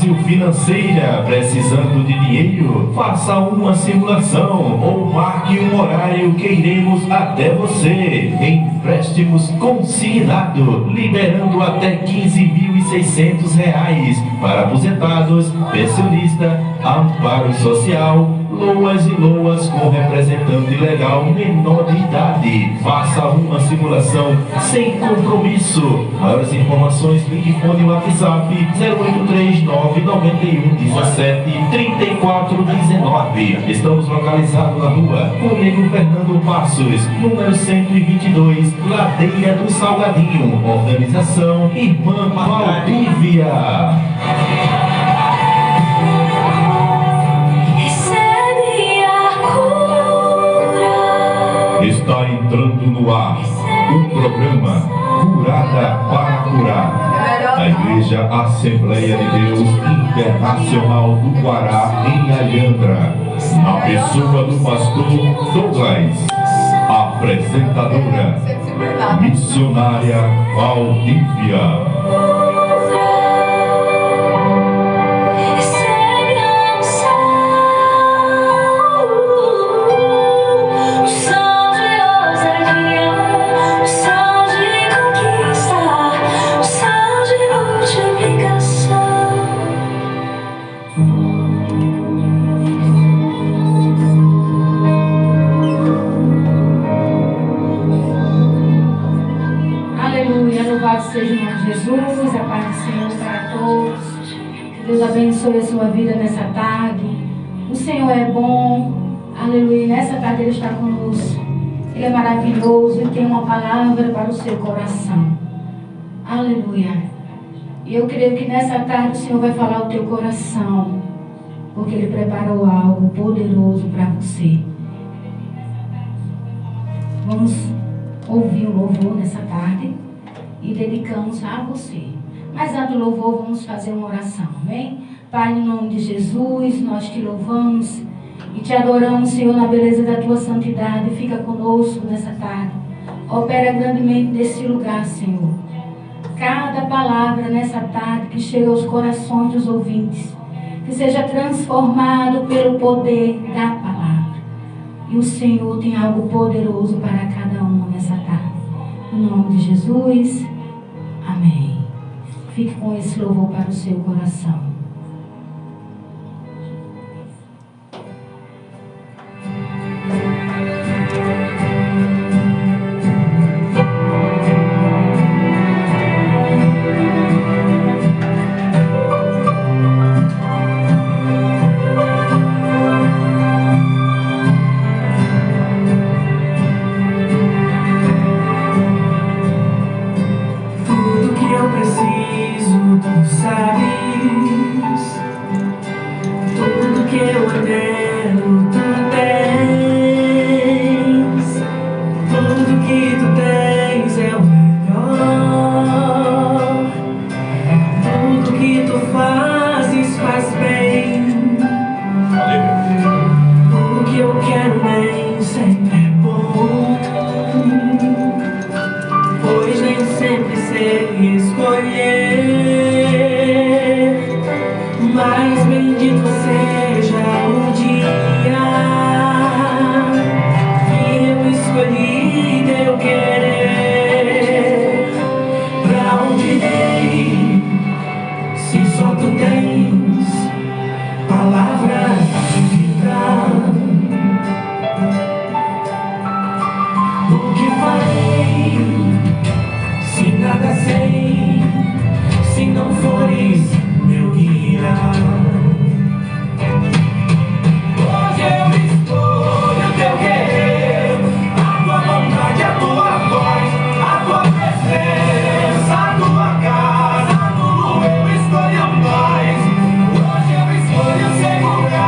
Fácil Financeira, precisando de dinheiro? Faça uma simulação ou marque um horário que iremos até você. Empréstimos consignado, liberando até R$15.600 para aposentados, pensionista, amparo social, loas e loas com representante legal menor de idade. Faça uma simulação sem compromisso. Maiores informações, telefone WhatsApp 083991173419. Estamos localizados na rua Conego Fernando Passos, número 122, Ladeira do Salgadinho. Organização Irmã Valdívia. Está entrando no ar o programa Curada para Curar, da Igreja Assembleia de Deus Internacional do Guará, em Alhandra, na pessoa do pastor Douglas, apresentadora, missionária Valdívia. Seja o nome de Jesus, a paz do Senhor para todos. Deus abençoe a sua vida nessa tarde. O Senhor é bom, aleluia. Nessa tarde Ele está conosco. Ele é maravilhoso e tem uma palavra para o seu coração. Aleluia. E eu creio que nessa tarde o Senhor vai falar ao teu coração, porque Ele preparou algo poderoso para você. Vamos ouvir o louvor nessa tarde e dedicamos a você. Mas antes do louvor, vamos fazer uma oração, amém? Pai, em nome de Jesus, nós te louvamos e te adoramos, Senhor, na beleza da tua santidade. Fica conosco nessa tarde. Opera grandemente nesse lugar, Senhor. Cada palavra nessa tarde que chega aos corações dos ouvintes, que seja transformado pelo poder da palavra. E o Senhor tem algo poderoso para cada um nessa tarde. Em nome de Jesus, amém. Fique com esse louvor para o seu coração. Hoje eu escolho segurar.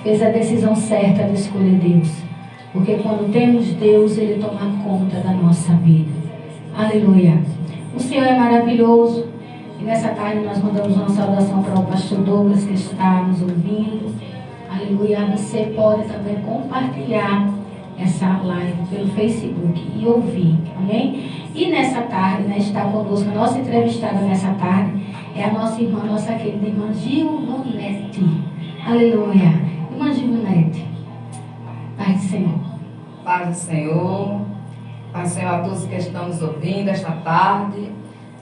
fez a decisão certa de escolher Deus. Porque quando temos Deus, Ele toma conta da nossa vida. Aleluia. O Senhor é maravilhoso. E nessa tarde nós mandamos uma saudação para o pastor Douglas, que está nos ouvindo. Aleluia. Você pode também compartilhar essa live pelo Facebook e ouvir. Amém? E nessa tarde, né, está conosco a nossa entrevistada nessa tarde. É a nossa irmã, nossa querida irmã Gilvanete. Aleluia. Irmã Gilvanete. Paz do Senhor. Paz do Senhor. Paz do Senhor a todos que estão nos ouvindo esta tarde.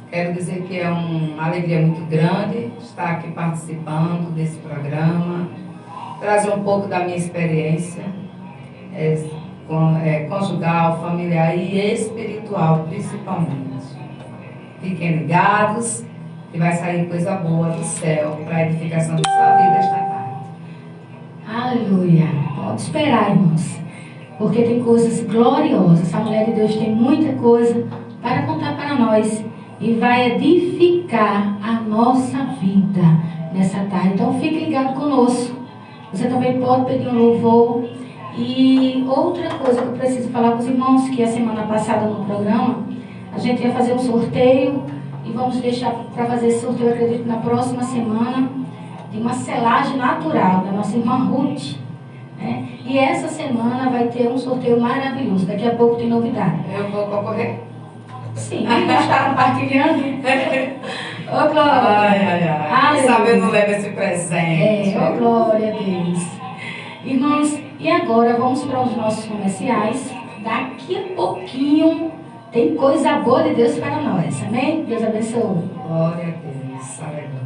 Quero dizer que é uma alegria muito grande estar aqui participando desse programa. Trazer um pouco da minha experiência conjugal, familiar e espiritual, principalmente. Fiquem ligados que vai sair coisa boa do céu para a edificação da sua vida esta tarde. Aleluia. Pode esperar, irmãos. Porque tem coisas gloriosas. Essa mulher de Deus tem muita coisa para contar para nós. E vai edificar a nossa vida nessa tarde. Então fique ligado conosco. Você também pode pedir um louvor. E outra coisa que eu preciso falar com os irmãos, que a semana passada no programa, a gente ia fazer um sorteio. E vamos deixar para fazer esse sorteio, eu acredito, na próxima semana, de uma selagem natural da nossa irmã Ruth. Né? E essa semana vai ter um sorteio maravilhoso. Daqui a pouco tem novidade. Eu vou concorrer? Sim, não está compartilhando. Ô, Glória. Quem sabe eu não levo esse presente. Ô, glória a Deus. Irmãos, e agora vamos para os nossos comerciais. Daqui a pouquinho tem coisa boa de Deus para nós. Amém? Deus abençoe. Glória a Deus. Aleluia.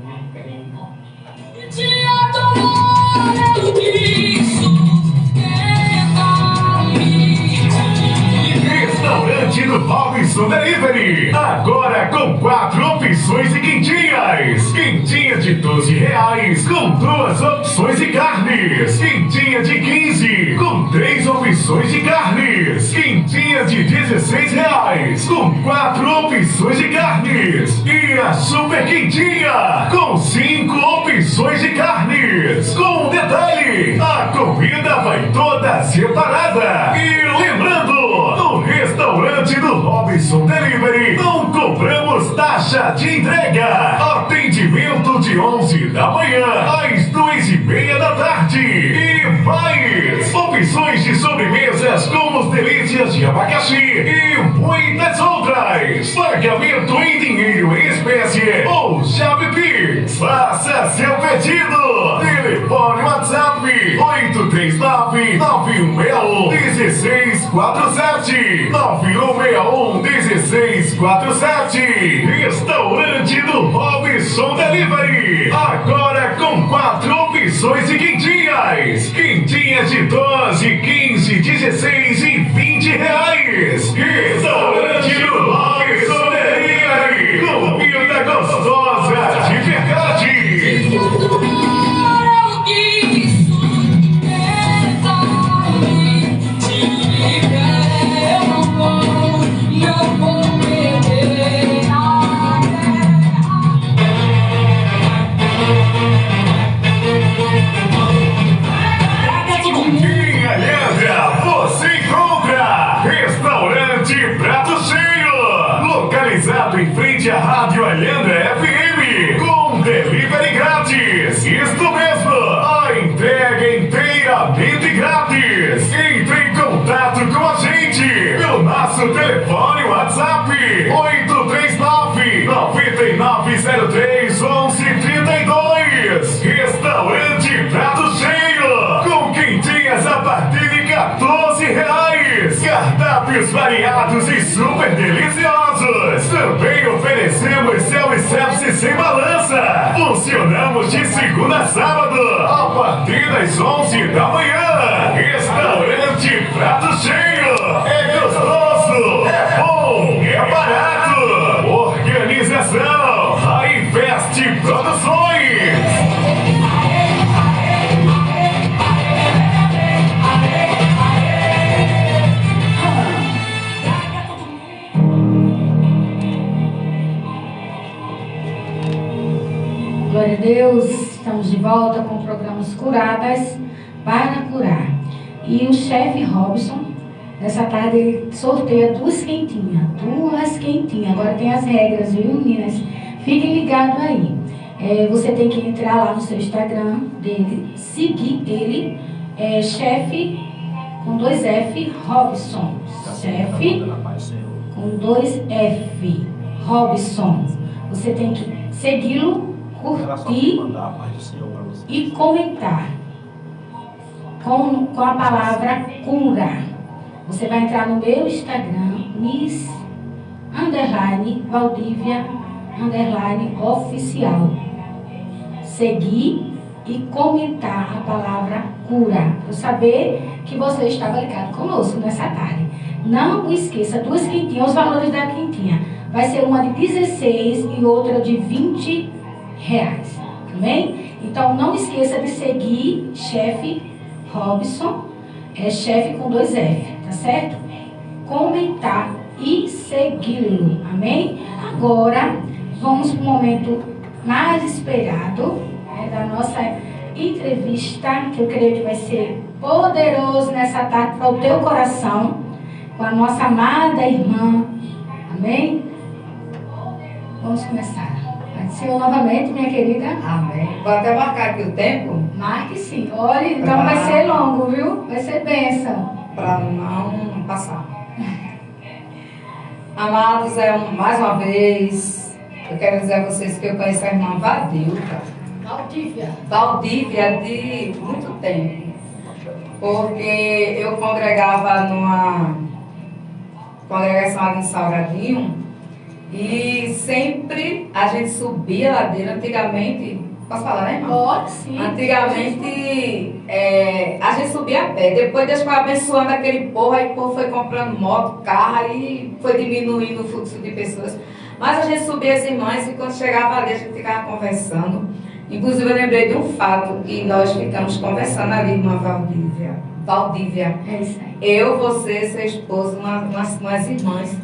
Restaurante do Robinson Delivery. Agora com 4 opções de quentinhas. Quentinha de R$12 com 2 opções de carnes. Quentinha de 15 com 3 opções de carnes. Quentinha de R$16 com 4 opções de carnes. E a super quentinha com 5 opções de carnes. Com um detalhe, a comida vai toda separada. E lembrando, no restaurante do Robinson Delivery não cobramos taxa de entrega. Atendimento de 11 da manhã às 2:30 da tarde. E mais opções de sobremesas como os delícias de abacaxi e muitas outras. Pagamento em dinheiro em espécie ou chave Pix. Faça seu pedido. Telefone WhatsApp 839-9161-1647 9161-1647. Restaurante do Robinson Delivery. Agora com 4 opções de quentinhas. Quentinhas de 12, 15, 16 e R$20. Restaurante do Robinson Delivery. Comida gostosa de verdade. Em frente à Rádio Alhandra FM, com delivery grátis. Isto mesmo, a entrega inteiramente grátis. Entre em contato com a gente pelo nosso telefone WhatsApp 839-9903-1132. Restaurante Prato Cheio, com quentinhas a partir de R$14. Cardápios variados e super deliciosos. Também oferecemos self-service sem balança. Funcionamos de segunda a sábado, a partir das 11 da manhã. Restaurante Prato Cheio. É gostoso, é bom, é barato. Organização Raivest Produções. Glória a Deus, estamos de volta com programas Curadas. para curar. E o chefe Robson, nessa tarde, ele sorteia 2 quentinhas. 2 quentinhas. Agora tem as regras, viu, meninas? Fiquem ligados aí. Você tem que entrar lá no seu Instagram dele, seguir ele, chefe com 2 F, Robson. Chefe com 2 F, Robson. Você tem que segui-lo, curtir e comentar com a palavra cura. Você vai entrar no meu Instagram, Miss_Valdívia_oficial. Seguir e comentar a palavra cura. Para saber que você estava ligado conosco nessa tarde. Não esqueça, 2 quentinhas, os valores da quentinha. Vai ser uma de 16 e outra de 20 reais. Amém? Então não esqueça de seguir chefe Robson, chefe com 2 F, tá certo? Comentar e segui-lo. Amém? Agora vamos para o momento mais esperado da nossa entrevista, que eu creio que vai ser poderoso nessa tarde para o teu coração, com a nossa amada irmã. Amém? Vamos começar. Senhor, novamente, minha querida. Amém. Vou até marcar aqui o tempo. Marque sim. Olha, então vai ser longo, viu? Vai ser bênção. Para não passar. Amados, mais uma vez, eu quero dizer a vocês que eu conheço a irmã Valdívia de muito tempo. Porque eu congregava numa congregação ali em Salgadinho e sempre a gente subia a ladeira. Antigamente, posso falar, né, irmã? Pode, sim. Antigamente, a gente subia a pé. Depois Deus foi abençoando aquele povo, aí o povo foi comprando moto, carro, aí foi diminuindo o fluxo de pessoas. Mas a gente subia as irmãs e quando chegava ali a gente ficava conversando. Inclusive eu lembrei de um fato que nós ficamos conversando ali, irmã Valdívia. É isso aí. Eu, você, seu esposo, umas irmãs.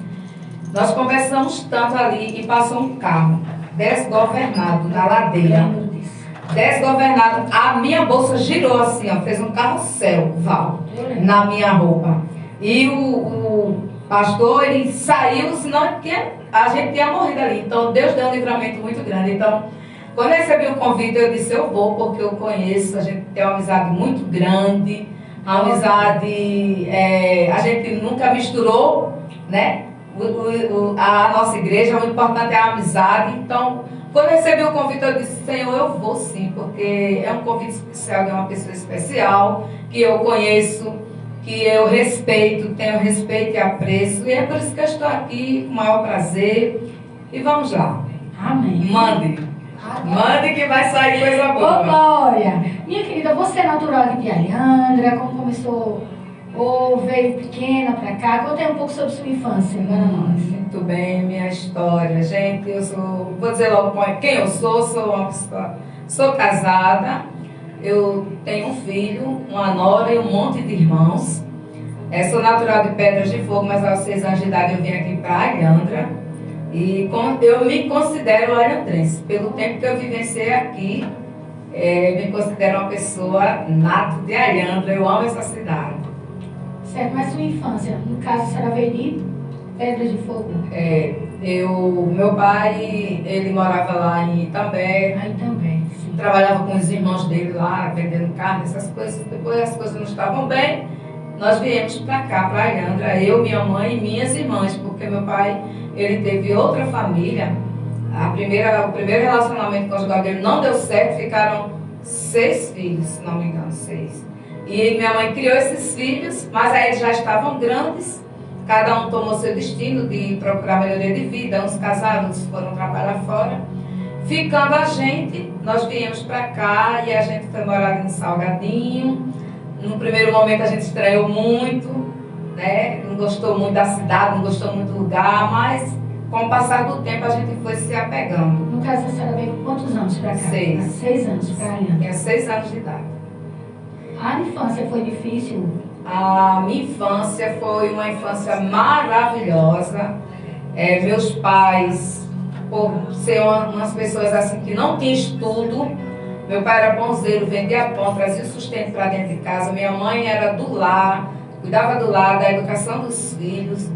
Nós conversamos tanto ali e passou um carro desgovernado na ladeira. Desgovernado. A minha bolsa girou assim, ó, fez um carrossel, na minha roupa. E o pastor, ele saiu, senão a gente tinha morrido ali. Então Deus deu um livramento muito grande. Então, quando eu recebi o convite, eu disse, eu vou, porque eu conheço, a gente tem uma amizade muito grande, uma amizade, a gente nunca misturou, né? A nossa igreja, o importante é a amizade. Então, quando eu recebi o convite, eu disse, Senhor, eu vou sim, porque é um convite especial de uma pessoa especial, que eu conheço, que eu respeito, tenho respeito e apreço, e é por isso que eu estou aqui, com o maior prazer. E vamos lá. Amém. Mande que vai sair coisa boa. Ô, Glória. Minha querida, você é natural de Alhandra, como começou, ou veio pequena pra cá? Conta um pouco sobre sua infância para nós. Muito bem, minha história. Gente, vou dizer logo quem eu sou uma pessoa, sou casada, eu tenho um filho, uma nora e um monte de irmãos. Sou natural de Pedras de Fogo, mas aos 6 anos de idade eu vim aqui para Alhandra. E eu me considero alhandrense. Pelo tempo que eu vivenciei aqui, me considero uma pessoa nata de Alhandra. Eu amo essa cidade. Certo, mas sua infância, no caso, a senhora veio de Pedras de Fogo? Meu pai, ele morava lá em Itambé. Aí também, sim. Trabalhava com os irmãos dele lá, vendendo carne, essas coisas. Depois as coisas não estavam bem. Nós viemos para cá, para Alhandra, eu, minha mãe e minhas irmãs, porque meu pai, ele teve outra família. O primeiro relacionamento conjugal dele não deu certo, ficaram 6 filhos, se não me engano, 6. E minha mãe criou esses filhos, mas aí eles já estavam grandes, cada um tomou seu destino de procurar melhoria de vida, uns casaram, outros foram trabalhar fora. Ficando a gente, nós viemos para cá e a gente foi morar em Salgadinho. No primeiro momento a gente estranhou muito, né? Não gostou muito da cidade, não gostou muito do lugar, mas com o passar do tempo a gente foi se apegando. No caso, a senhora veio com quantos anos para cá? 6. 6 anos para Alhandra. Tinha 6 anos de idade. A infância foi difícil? A minha infância foi uma infância maravilhosa. Meus pais, por ser umas pessoas assim que não tinham estudo, Meu pai era pãozeiro, vendia pão, trazia o sustento para dentro de casa. Minha mãe era do lar, cuidava do lar, da educação dos filhos.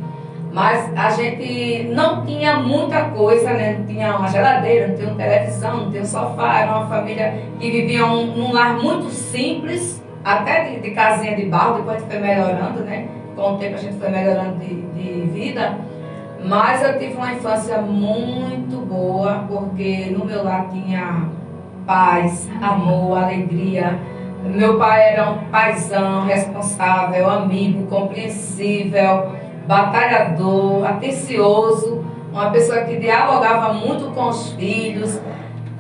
Mas a gente não tinha muita coisa, né? Não tinha uma geladeira, não tinha uma televisão, não tinha um sofá. Era uma família que vivia num lar muito simples, até de casinha de barro. Depois a gente foi melhorando, né? Com o tempo a gente foi melhorando de vida. Mas eu tive uma infância muito boa, porque no meu lar tinha paz, amor, alegria. Meu pai era um paizão, responsável, amigo, compreensível, batalhador, atencioso, uma pessoa que dialogava muito com os filhos.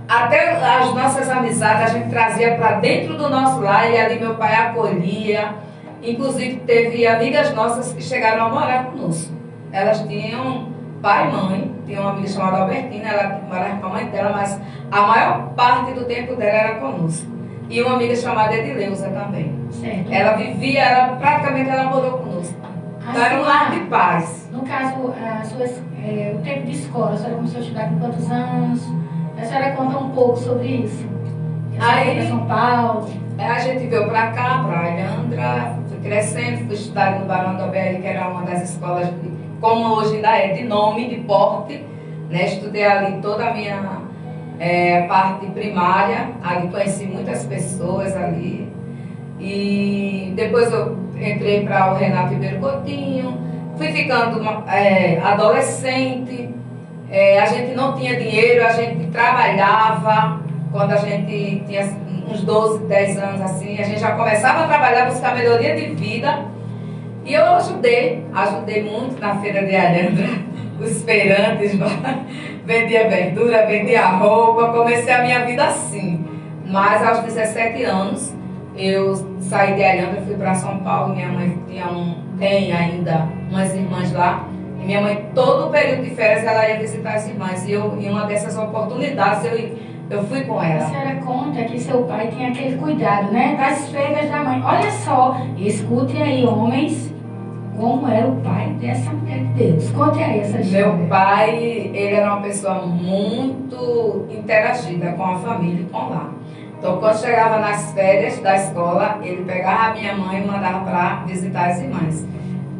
Até as nossas amizades a gente trazia para dentro do nosso lar e ali meu pai acolhia. Inclusive teve amigas nossas que chegaram a morar conosco. Elas tinham pai e mãe, tinha uma amiga chamada Albertina, ela morava com a mãe dela, mas a maior parte do tempo dela era conosco. E uma amiga chamada Edileuza também. Certo. Ela vivia, praticamente ela morou conosco. Então era um lar de paz. No caso, o tempo de escola, a senhora começou a estudar com quantos anos? A senhora conta um pouco sobre isso. Aí, para São Paulo. A gente veio para cá, para Alhandra, fui crescendo, fui estudar no Barão do Albergue, que era uma das escolas, como hoje ainda é, de nome, de porte. Né? Estudei ali toda a minha parte primária, ali conheci muitas pessoas ali. E depois eu entrei para o Renato Ribeiro Coutinho, fui ficando adolescente, a gente não tinha dinheiro, a gente trabalhava, quando a gente tinha uns 12, 10 anos assim, a gente já começava a trabalhar, buscar melhoria de vida, e eu ajudei muito na feira de Alhandra, os feirantes, vendia verdura, vendia roupa, comecei a minha vida assim, mas aos 17 anos, eu saí de Alhandra, fui para São Paulo, minha mãe tem ainda umas irmãs lá, e minha mãe, todo o período de férias, ela ia visitar as irmãs, e em uma dessas oportunidades, eu fui com ela. A senhora conta que seu pai tinha aquele cuidado, né, das feiras da mãe. Olha só, escutem aí, homens, como era o pai dessa mulher de Deus. Conte aí essa história. Meu pai, ele era uma pessoa muito interagida com a família e com o lar. Então, quando chegava nas férias da escola, ele pegava a minha mãe e mandava para visitar as irmãs.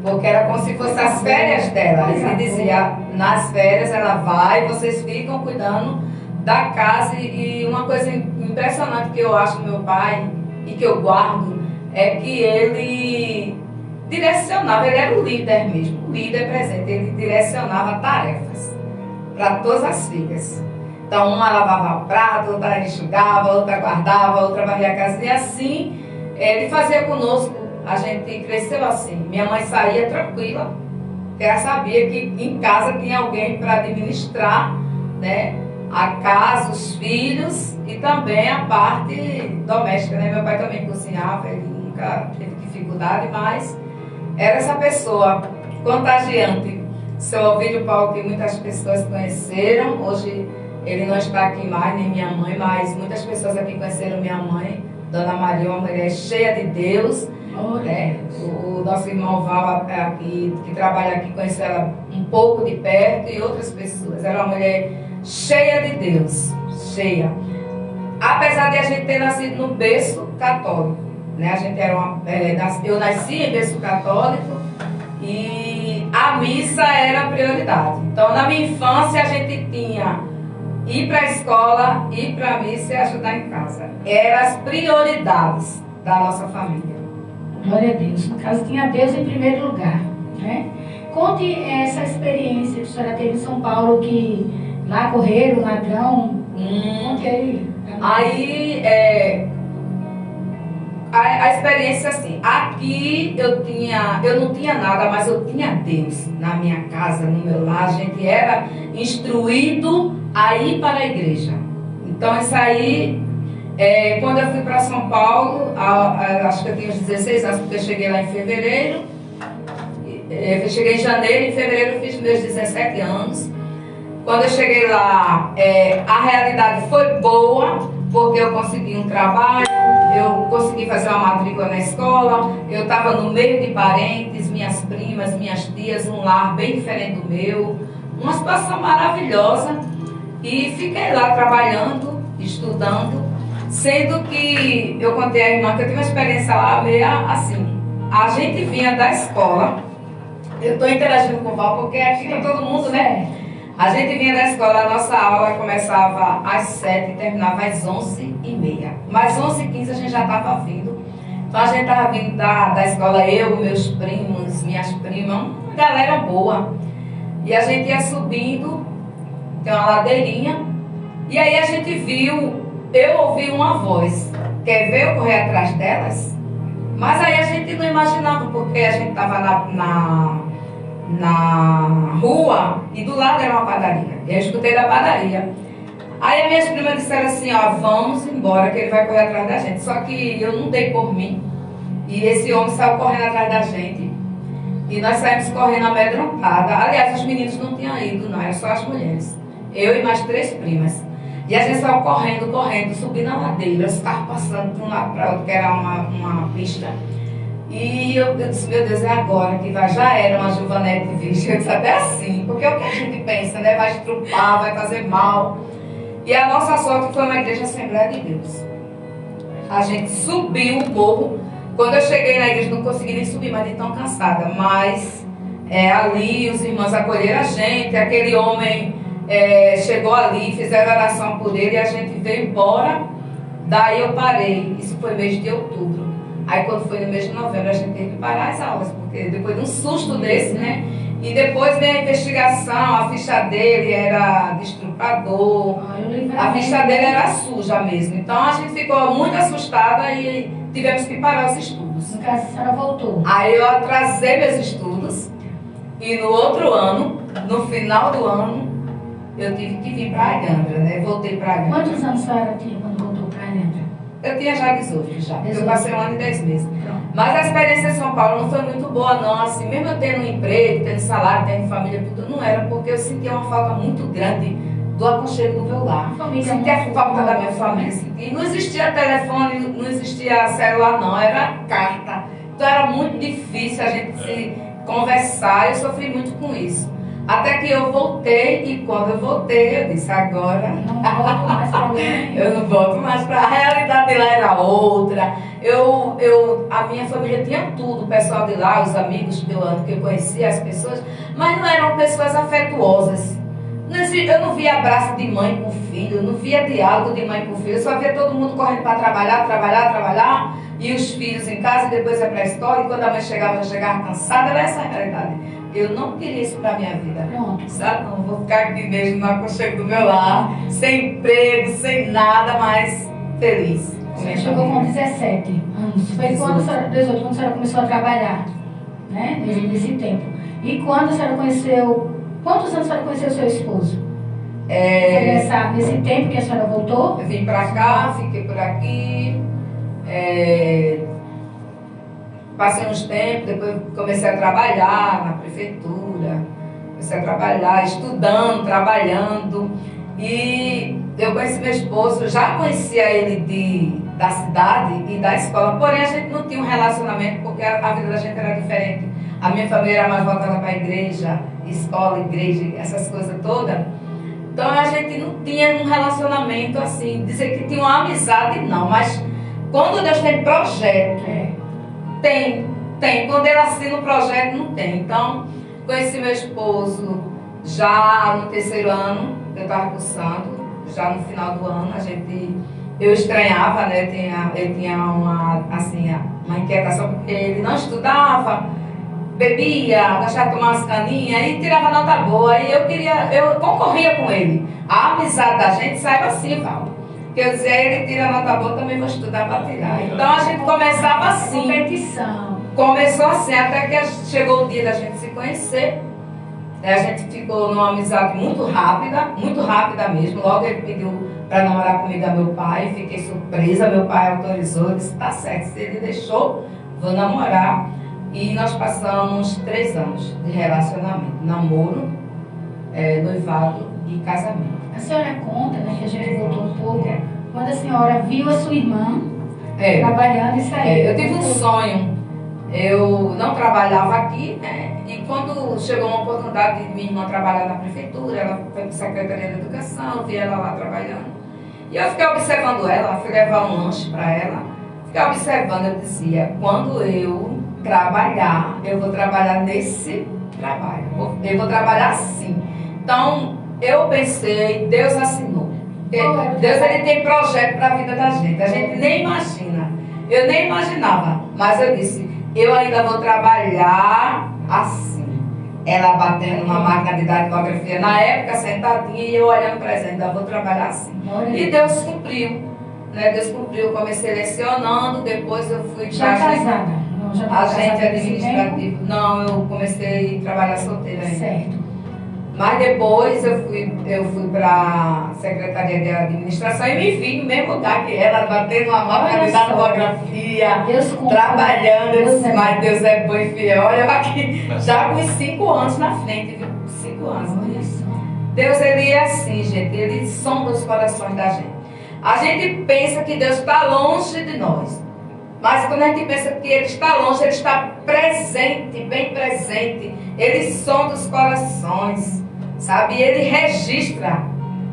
Porque era como se fossem as férias dela. Ele dizia, nas férias ela vai, vocês ficam cuidando da casa. E uma coisa impressionante que eu acho no meu pai, e que eu guardo, é que ele direcionava, ele era o líder mesmo, o líder presente. Ele direcionava tarefas para todas as filhas. Então, uma lavava o prato, outra enxugava, outra guardava, outra varria a casa. E assim, ele fazia conosco. A gente cresceu assim. Minha mãe saía tranquila, porque ela sabia que em casa tinha alguém para administrar, né, a casa, os filhos e também a parte doméstica. Né? Meu pai também cozinhava, ele nunca teve dificuldade, mas era essa pessoa contagiante. Seu Ovídio Paulo, que muitas pessoas conheceram, hoje ele não está aqui mais, nem minha mãe, mas muitas pessoas aqui conheceram minha mãe, Dona Maria, uma mulher cheia de Deus. Né? O nosso irmão Val, aqui, que trabalha aqui, conheceu ela um pouco de perto, e outras pessoas. Era uma mulher cheia de Deus, cheia. Apesar de a gente ter nascido no berço católico, né? A gente eu nasci em berço católico e a missa era a prioridade. Então, na minha infância, a gente tinha ir para a escola, ir para a missa e ajudar em casa. Eram as prioridades da nossa família. Glória a Deus. No caso, tinha Deus em primeiro lugar, né? Conte essa experiência que a senhora teve em São Paulo, que lá correram, ladrão. Conte aí. Aí, a experiência assim, aqui eu não tinha nada, mas eu tinha Deus na minha casa, no meu lar. A gente era instruído a ir para a igreja. Então, isso aí, quando eu fui para São Paulo, acho que eu tinha uns 16 anos, porque eu cheguei lá em fevereiro. Eu cheguei em janeiro, em fevereiro eu fiz meus 17 anos. Quando eu cheguei lá, a realidade foi boa, porque eu consegui um trabalho, eu consegui fazer uma matrícula na escola, eu estava no meio de parentes, minhas primas, minhas tias, um lar bem diferente do meu, uma situação maravilhosa. E fiquei lá trabalhando, estudando, Sendo que eu contei à irmã que eu tive uma experiência lá meio assim. A gente vinha da escola, eu estou interagindo com o Val porque aqui está todo mundo, né? A gente vinha da escola, a nossa aula começava às 7 e terminava às 11h30. Mas 11h15 a gente já estava vindo. Então a gente estava vindo da escola, eu, meus primos, minhas primas, uma galera boa. E a gente ia subindo, tem uma ladeirinha, e aí a gente viu, eu ouvi uma voz. Quer ver eu correr atrás delas? Mas aí a gente não imaginava, porque a gente estava na rua e do lado era uma padaria. Eu escutei da padaria. Aí as minhas primas disseram assim, ó, vamos embora que ele vai correr atrás da gente. Só que eu não dei por mim. E esse homem saiu correndo atrás da gente. E nós saímos correndo amedrontada. Aliás, os meninos não tinham ido, não, eram só as mulheres. Eu e mais 3 primas. E a gente saiu correndo, subindo a ladeira, os carros passando de um lado para outro, que era uma pista. E eu disse, meu Deus, é agora que vai, já era uma Giovanete virgem. Eu disse, até assim, porque é o que a gente pensa, né? Vai estrupar, vai fazer mal. E a nossa sorte foi uma igreja Assembleia de Deus. A gente subiu o morro. Quando eu cheguei na igreja, não consegui nem subir, mas de tão cansada. Mas ali os irmãos acolheram a gente, aquele homem chegou ali, fizeram oração por ele e a gente veio embora. Daí eu parei, isso foi mês de outubro. Aí quando foi no mês de novembro a gente teve que parar as aulas, porque depois de um susto desse, né? E depois veio a investigação, a ficha dele era de estrupador, a ficha dele era suja mesmo. Então a gente ficou muito assustada e tivemos que parar os estudos. No caso, a senhora voltou. Aí eu atrasei meus estudos e no outro ano, no final do ano, eu tive que vir para a Alhandra, né? Voltei para a Alhandra. Quantos anos a senhora tinha quando voltou para a Alhandra? Eu tinha já 18 já, porque eu passei 1 ano e 10 meses. Pronto. Mas a experiência em São Paulo não foi muito boa não, assim, mesmo eu tendo um emprego, tendo salário, tendo família, tudo, não era, porque eu sentia uma falta muito grande do aconchego do meu lar. Sentia a falta da minha família, sentia. Não existia telefone, não existia celular não, era carta. Então era muito difícil a gente se conversar, eu sofri muito com isso. Até que eu voltei, e quando eu voltei, eu disse, agora Não volto mais para eu não volto mais para a realidade lá era outra. A minha família tinha tudo, o pessoal de lá, os amigos que eu conhecia, as pessoas, mas não eram pessoas afetuosas. Eu não via abraço de mãe com filho, eu não via diálogo de mãe com filho, eu só via todo mundo correndo para trabalhar, e os filhos em casa, e depois ia para a escola, e quando a mãe chegava, já chegava cansada, era essa a realidade. Eu não queria isso para a minha vida. Pronto. Sabe? Não vou ficar aqui mesmo no aconchego do meu lar, sem emprego, sem nada, mas feliz. Você chegou com 17 anos. Foi quando a senhora, 18, quando a senhora começou a trabalhar, né? Nesse tempo. E quando a senhora conheceu, quantos anos a senhora conheceu o seu esposo? Foi nesse tempo que a senhora voltou? Eu vim para cá, fiquei por aqui. Passei uns tempos, depois comecei a trabalhar na prefeitura, comecei a trabalhar, estudando, trabalhando. E eu conheci meu esposo, já conhecia ele da cidade e da escola, porém a gente não tinha um relacionamento, porque a vida da gente era diferente. A minha família era mais voltada para a igreja, escola, igreja, essas coisas todas. Então a gente não tinha um relacionamento assim, dizer que tinha uma amizade, não, mas quando Deus tem projeto, tem. Quando ele assina o projeto, não tem. Então, conheci meu esposo já no 3º ano, eu estava cursando, já no final do ano, eu estranhava, né? Ele tinha uma inquietação, porque ele não estudava, bebia, gostava de tomar umas caninhas e tirava nota boa. E eu concorria com ele. A amizade da gente saiba assim, Val. Que eu dizia, ele tira nota boa, também vou estudar para tirar. Então a gente começava assim. Competição. Começou assim, até que chegou o dia da gente se conhecer. A gente ficou numa amizade muito rápida mesmo. Logo ele pediu para namorar comigo a meu pai, fiquei surpresa, meu pai autorizou, disse, tá certo, se ele deixou, vou namorar. E nós passamos 3 anos de relacionamento, namoro, noivado e casamento. A senhora conta, né, que a gente voltou um pouco, quando a senhora viu a sua irmã trabalhando e saiu. Eu tive um sonho. Eu não trabalhava aqui, né? E quando chegou uma oportunidade de minha irmã trabalhar na prefeitura, ela foi para a Secretaria de Educação, vi ela lá trabalhando. E eu fiquei observando ela, fui levar um lanche para ela. Fiquei observando, eu dizia, quando eu trabalhar, eu vou trabalhar nesse trabalho. Eu vou trabalhar assim. Então, eu pensei, Deus assinou. Deus, ele tem projeto para a vida da gente. A gente nem imagina. Eu nem imaginava. Mas eu disse, eu ainda vou trabalhar assim. Ela batendo numa máquina de datilografia, na época sentadinha, e eu olhando para ela, ainda vou trabalhar assim. E Deus cumpriu. Né? Deus cumpriu. Eu comecei lecionando, depois eu fui Já casada? Não, já estava agente casada nesse administrativo. Não, eu comecei a trabalhar solteira ainda. Certo. Mas depois eu fui para a Secretaria de Administração e me vi no mesmo lugar que ela, batendo uma máquina de datilografia, trabalhando. Eu disse, mas Deus é bom e fiel. Olha eu aqui, já com os 5 anos na frente, viu? 5 anos. Deus, ele é assim, gente. Ele sonda os corações da gente. A gente pensa que Deus está longe de nós. Mas quando a gente pensa que Ele está longe, Ele está presente, bem presente. Ele sonda os corações, sabe? Ele registra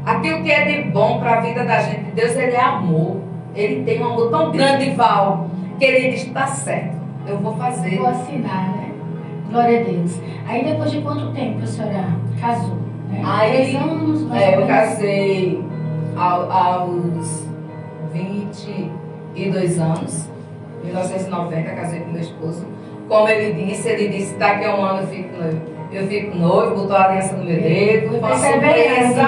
aquilo que é de bom para a vida da gente. Deus, Ele é amor. Ele tem um amor tão grande, Val, que Ele diz, está certo, eu vou fazer. Vou assinar, né? Glória a Deus. Aí depois de quanto tempo a senhora casou? Né? Aí, 3 anos? eu casei aos 22 anos. Em 1990, casei com meu esposo. Como ele disse, daqui a um ano eu fico noivo. Eu fico noivo, botou a aliança no meu dedo. Foi uma surpresa.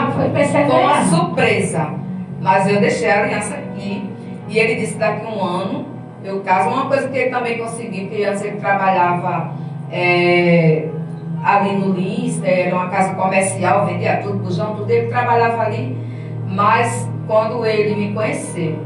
Foi uma surpresa. Mas eu deixei a aliança aqui. E ele disse, daqui a um ano eu caso. Uma coisa que ele também conseguiu, que antes ele trabalhava ali no Lins, era uma casa comercial, vendia tudo, bujão, tudo. Ele trabalhava ali. Mas quando ele me conheceu,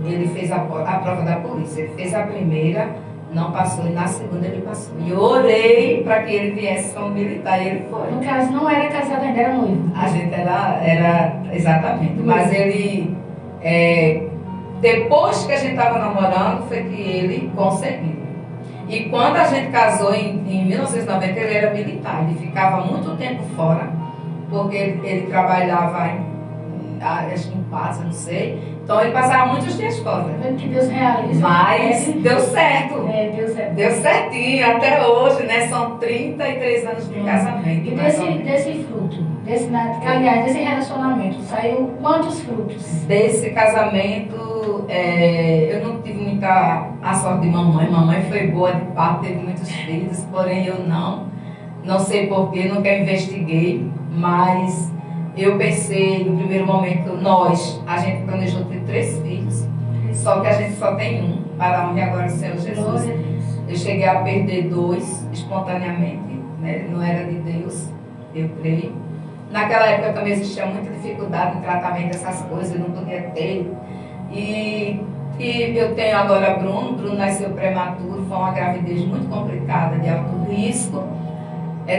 ele fez a prova da polícia. Ele fez a primeira, não passou, e na segunda ele passou. E eu orei para que ele viesse como militar, e ele foi. No caso, não era casado ainda, era noivo. A gente era exatamente. Mas ele, depois que a gente estava namorando, foi que ele conseguiu. E quando a gente casou em 1990, ele era militar. Ele ficava muito tempo fora, porque ele trabalhava acho que em Paz, não sei. Então ele passava muitos dias fora. Vendo que Deus realiza. Mas deu certo. Deus é. Deu certinho até hoje, né? São 33 anos de casamento. E desse fruto, desse relacionamento, saiu quantos frutos? Desse casamento, eu não tive muita a sorte de mamãe. Mamãe foi boa de parto, teve muitos filhos, porém eu não. Não sei porquê, nunca investiguei, mas eu pensei, no primeiro momento, a gente planejou ter 3 filhos, só que a gente só tem um, para onde agora o Senhor Jesus. Eu cheguei a perder 2 espontaneamente, né? Não era de Deus, eu creio. Naquela época também existia muita dificuldade no tratamento dessas coisas, eu não podia ter. E eu tenho agora Bruno nasceu prematuro, foi uma gravidez muito complicada, de alto risco.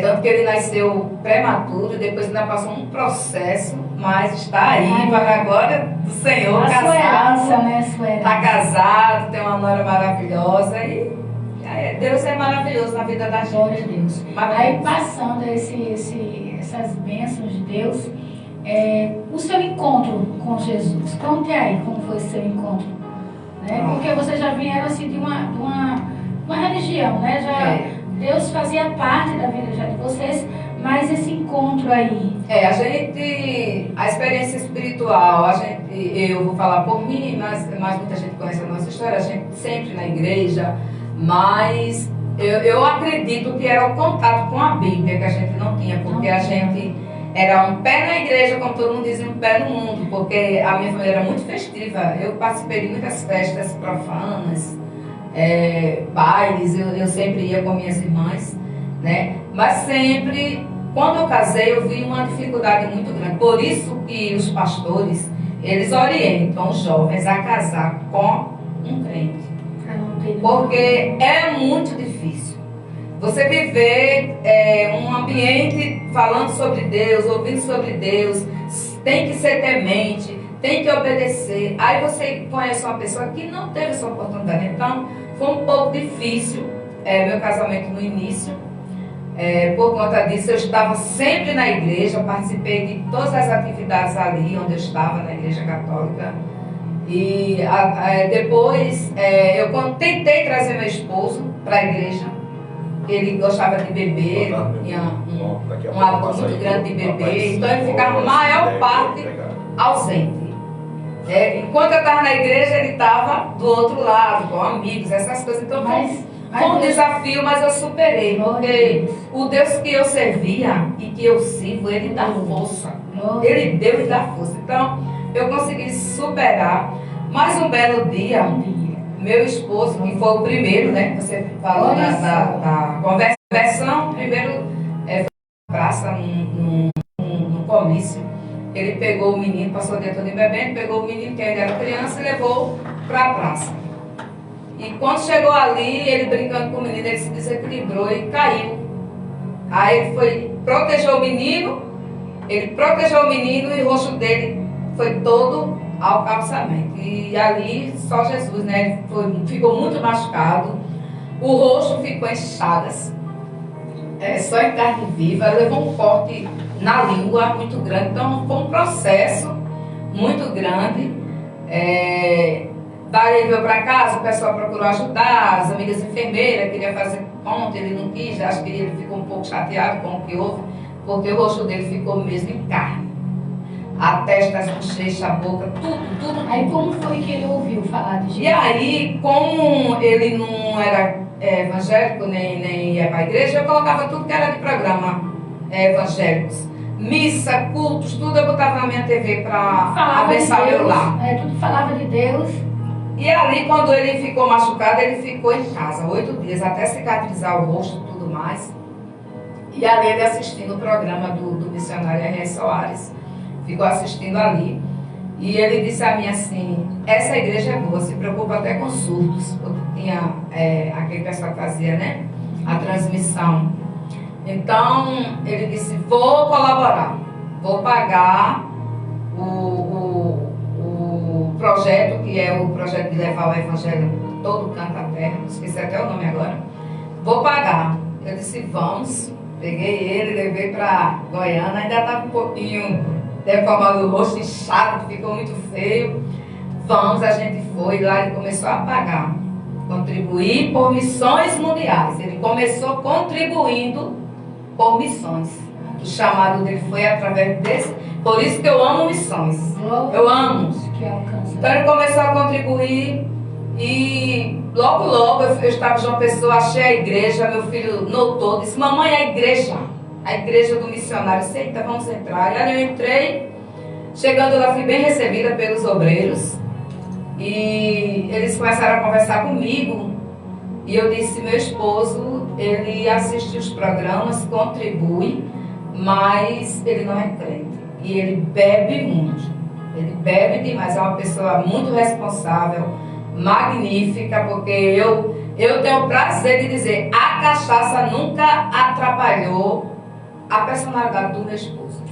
Tanto que ele nasceu prematuro, depois ainda passou um processo, mas está aí, para a glória do Senhor, casado. Está casado, tem uma nora maravilhosa e Deus é maravilhoso na vida da gente. Glória a Deus. Aí passando essas bênçãos de Deus, o seu encontro com Jesus, conte aí como foi esse seu encontro. Né? Porque vocês já vieram assim de uma religião, né? Deus fazia parte da vida já de vocês, mas esse encontro aí. A experiência espiritual, eu vou falar por mim, mas muita gente conhece a nossa história, a gente sempre na igreja, mas eu acredito que era o contato com a Bíblia que a gente não tinha, porque a gente era um pé na igreja, como todo mundo diz, um pé no mundo, porque a minha família era muito festiva, eu participei de muitas festas profanas, bailes, eu sempre ia com minhas irmãs, né? Mas sempre, quando eu casei, eu vi uma dificuldade muito grande. Por isso que os pastores, eles orientam os jovens a casar com um crente. Porque é muito difícil. Você viver um ambiente falando sobre Deus, ouvindo sobre Deus, tem que ser temente, tem que obedecer. Aí você conhece uma pessoa que não teve essa oportunidade. Então, foi um pouco difícil meu casamento no início. Por conta disso, eu estava sempre na igreja, participei de todas as atividades ali onde eu estava, na igreja católica. E depois, eu tentei trazer meu esposo para a igreja. Ele gostava de beber, tinha um hábito muito grande de beber, então ele ficava a maior parte ausente. Enquanto eu estava na igreja, ele estava do outro lado, com amigos, essas coisas. Então foi um desafio, mas eu superei, porque o Deus que eu servia e que eu sirvo, Ele dá força. Ele deu e dá força. Então, eu consegui superar. Mais um belo dia, meu esposo, que foi o primeiro, né? Você falou da conversão, primeiro foi na praça, num comício. Ele pegou o menino, passou o dia todo bebendo, pegou o menino, que ainda era criança, e levou para a praça. E quando chegou ali, ele brincando com o menino, ele se desequilibrou e caiu. Aí ele protegeu o menino, e o rosto dele foi todo ao calçamento. E ali, só Jesus, né? Ficou muito machucado, o rosto ficou em chagas, só em carne viva, levou um corte na língua muito grande. Então, foi um processo muito grande. Daí ele veio para casa, o pessoal procurou ajudar, as amigas enfermeiras queriam fazer conta, ele não quis, acho que ele ficou um pouco chateado com o que houve, porque o rosto dele ficou mesmo em carne. A testa, as bochechas, a boca, tudo. Aí como foi que ele ouviu falar de Jesus? E aí, como ele não era evangélico, nem ia para a igreja, eu colocava tudo que era de programa evangélicos. Missa, cultos, tudo eu botava na minha TV para abençoar meu lar. Tudo falava de Deus. E ali, quando ele ficou machucado, ele ficou em casa 8 dias, até cicatrizar o rosto e tudo mais. E ali ele assistindo o programa do missionário R.S. Soares, ficou assistindo ali. E ele disse a mim assim, essa igreja é boa, se preocupa até com surdos, porque tinha aquele pessoal que fazia, né, a transmissão. Então, ele disse, vou colaborar, vou pagar o projeto, que é o projeto de levar o evangelho todo canto da terra, esqueci até o nome agora, vou pagar. Eu disse, vamos, peguei ele, levei para Goiânia, ainda estava um pouquinho deformado o rosto, inchado, ficou muito feio. Vamos, a gente foi lá, ele começou a pagar, contribuir por missões mundiais. Ele começou contribuindo por missões. O chamado dele foi através desse. Por isso que eu amo missões. Eu amo. Então ele começou a contribuir e logo eu estava em João Pessoa, achei a igreja, meu filho notou, disse, mamãe, a igreja do missionário. Eu disse, eita, vamos entrar. E ali eu entrei, chegando lá fui bem recebida pelos obreiros e eles começaram a conversar comigo e eu disse, meu esposo, ele assiste os programas, contribui, mas ele não é crente e ele bebe muito. Ele bebe demais, é uma pessoa muito responsável, magnífica, porque eu tenho o prazer de dizer, a cachaça nunca atrapalhou a personalidade do meu esposo.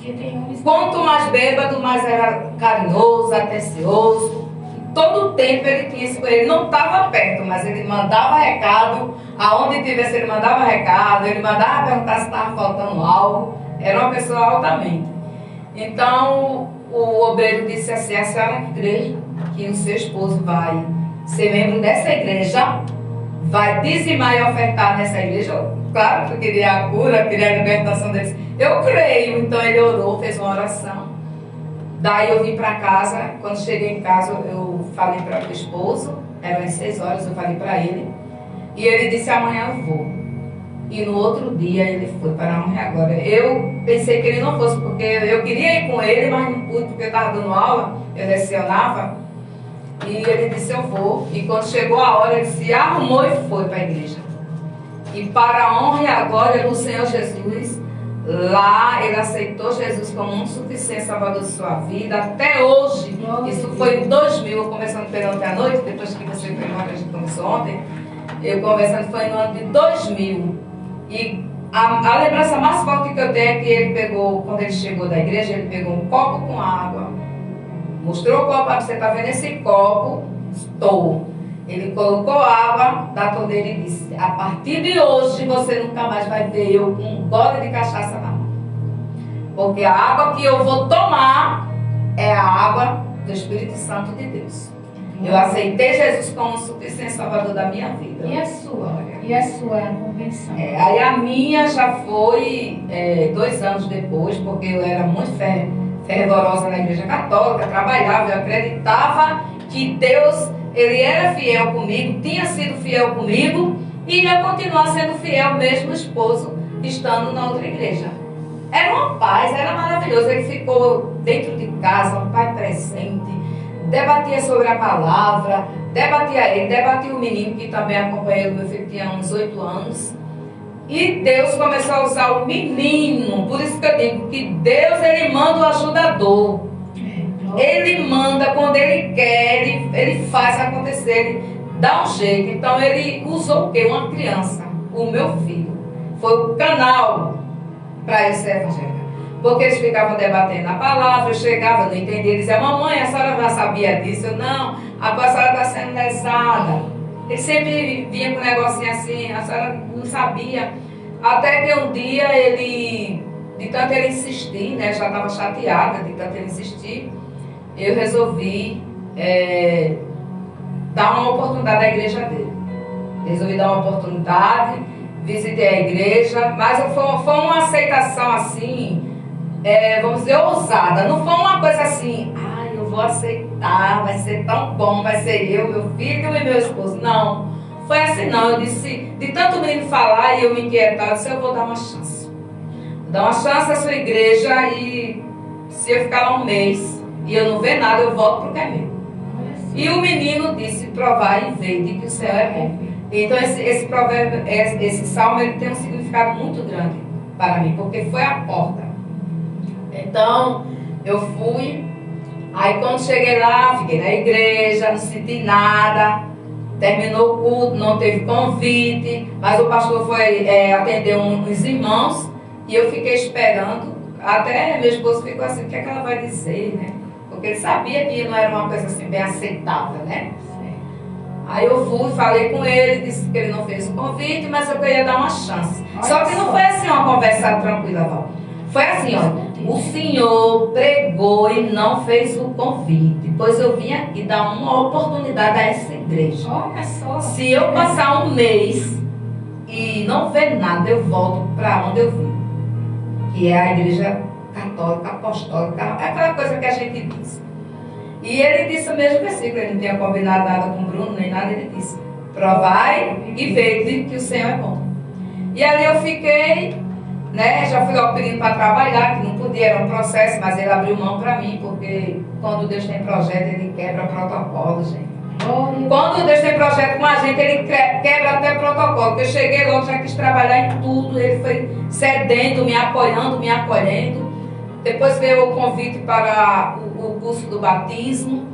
Quanto mais bêbado, mais era carinhoso, atencioso. Todo o tempo ele tinha isso, ele não estava perto, mas ele mandava recado, aonde tivesse ele mandava recado, ele mandava perguntar se estava faltando algo. Era uma pessoa altamente. Então, o obreiro disse assim, a senhora crê que o seu esposo vai ser membro dessa igreja, vai dizimar e ofertar nessa igreja? Claro que eu queria a cura, queria a libertação deles. Eu creio. Então ele orou, fez uma oração. Daí eu vim para casa. Quando cheguei em casa, eu falei para o meu esposo, eram as 6 horas, eu falei para ele. E ele disse, amanhã eu vou. E no outro dia ele foi para onde agora. Eu pensei que ele não fosse, porque eu queria ir com ele, mas não pude, porque eu estava dando aula, eu lecionava. E ele disse, eu vou. E quando chegou a hora, ele se arrumou e foi para a igreja. E para a honra e a glória do Senhor Jesus, lá ele aceitou Jesus como um suficiente salvador de sua vida. Até hoje, isso foi em 2000, eu conversando com ele ontem à noite, depois que você foi embora, a gente começou ontem. Eu conversando, foi no ano de 2000. E a lembrança mais forte que eu tenho é que ele pegou, quando ele chegou da igreja, ele pegou um copo com água, mostrou o copo, você está vendo esse copo? Estou. Ele colocou água da torneira e disse: a partir de hoje você nunca mais vai ver eu com um gole de cachaça na mão. Porque a água que eu vou tomar é a água do Espírito Santo de Deus. Eu aceitei Jesus como suficiente salvador da minha vida. E a sua? E a sua convenção? Aí a minha já foi 2 anos depois, porque eu era muito fervorosa na igreja católica, trabalhava, eu acreditava que Deus, Ele era fiel comigo, tinha sido fiel comigo e ia continuar sendo fiel mesmo esposo, estando na outra igreja. Era uma paz, era maravilhoso. Ele ficou dentro de casa, um pai presente, debatia sobre a palavra, debatia o menino que também acompanhou meu filho, tinha uns 8 anos. E Deus começou a usar o menino. Por isso que eu digo que Deus, Ele manda o ajudador. Ele manda quando Ele quer, Ele faz acontecer, Ele dá um jeito. Então Ele usou o quê? Uma criança, o meu filho. Foi o canal para ele ser evangélico. Porque eles ficavam debatendo a palavra, eu chegava, eu não entendia, ele dizia: mamãe, a senhora já sabia disso? Eu: não, a senhora está sendo lesada. Ele sempre vinha com um negocinho assim, a senhora não sabia. Até que um dia ele, de tanto ele insistir, né, já estava chateada de tanto ele insistir, eu resolvi dar uma oportunidade à igreja dele. Resolvi dar uma oportunidade, visitei a igreja, mas foi uma aceitação assim, vamos dizer, ousada. Não foi uma coisa assim: eu vou aceitar, vai ser tão bom, vai ser eu, meu filho e meu esposo. Não, foi assim não. Eu disse, de tanto menino falar e eu me inquietar, eu disse: eu vou dar uma chance. Vou dar uma chance à sua igreja, e se eu ficar lá um mês e eu não ver nada, eu volto para o que é meu. E o menino disse: provar e ver de que o céu é bom. Então esse provérbio, esse salmo, ele tem um significado muito grande para mim, porque foi a porta. Então eu fui, aí quando cheguei lá, fiquei na igreja, não senti nada, terminou o culto, não teve convite, mas o pastor foi atender uns irmãos e eu fiquei esperando, até meu esposo ficou assim: o que é que ela vai dizer, né? Porque ele sabia que não era uma coisa assim bem aceitável, né? Aí eu fui, falei com ele, disse que ele não fez o convite, mas eu queria dar uma chance. Só que não foi assim uma conversa tranquila, Val. Foi assim, ó: o senhor pregou e não fez o convite, pois eu vim aqui dar uma oportunidade a essa igreja. Olha só. Se eu passar um mês e não ver nada, eu volto para onde eu vim, que é a igreja católica, apostólica, aquela coisa que a gente diz. E ele disse o mesmo versículo, ele não tinha combinado nada com o Bruno, nem nada, ele disse: provai e vede que o Senhor é bom. E ali eu fiquei, né, já fui logo pedindo para trabalhar, que não podia, era um processo, mas ele abriu mão para mim, porque quando Deus tem projeto, Ele quebra protocolo, gente. Quando Deus tem projeto com a gente, Ele quebra até protocolo. Porque eu cheguei logo, já quis trabalhar em tudo, Ele foi cedendo, me apoiando, me acolhendo. Depois veio o convite para o curso do batismo,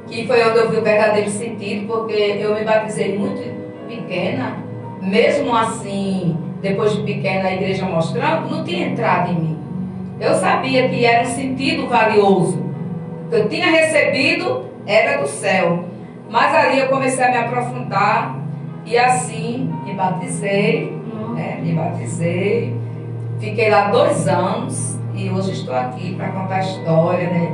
que foi onde eu vi o verdadeiro sentido, porque eu me batizei muito pequena. Mesmo assim, depois de pequena, a igreja mostrando, não tinha entrado em mim. Eu sabia que era um sentido valioso. O que eu tinha recebido era do céu. Mas ali eu comecei a me aprofundar e assim me batizei, Fiquei lá 2 anos. E hoje estou aqui para contar a história, né?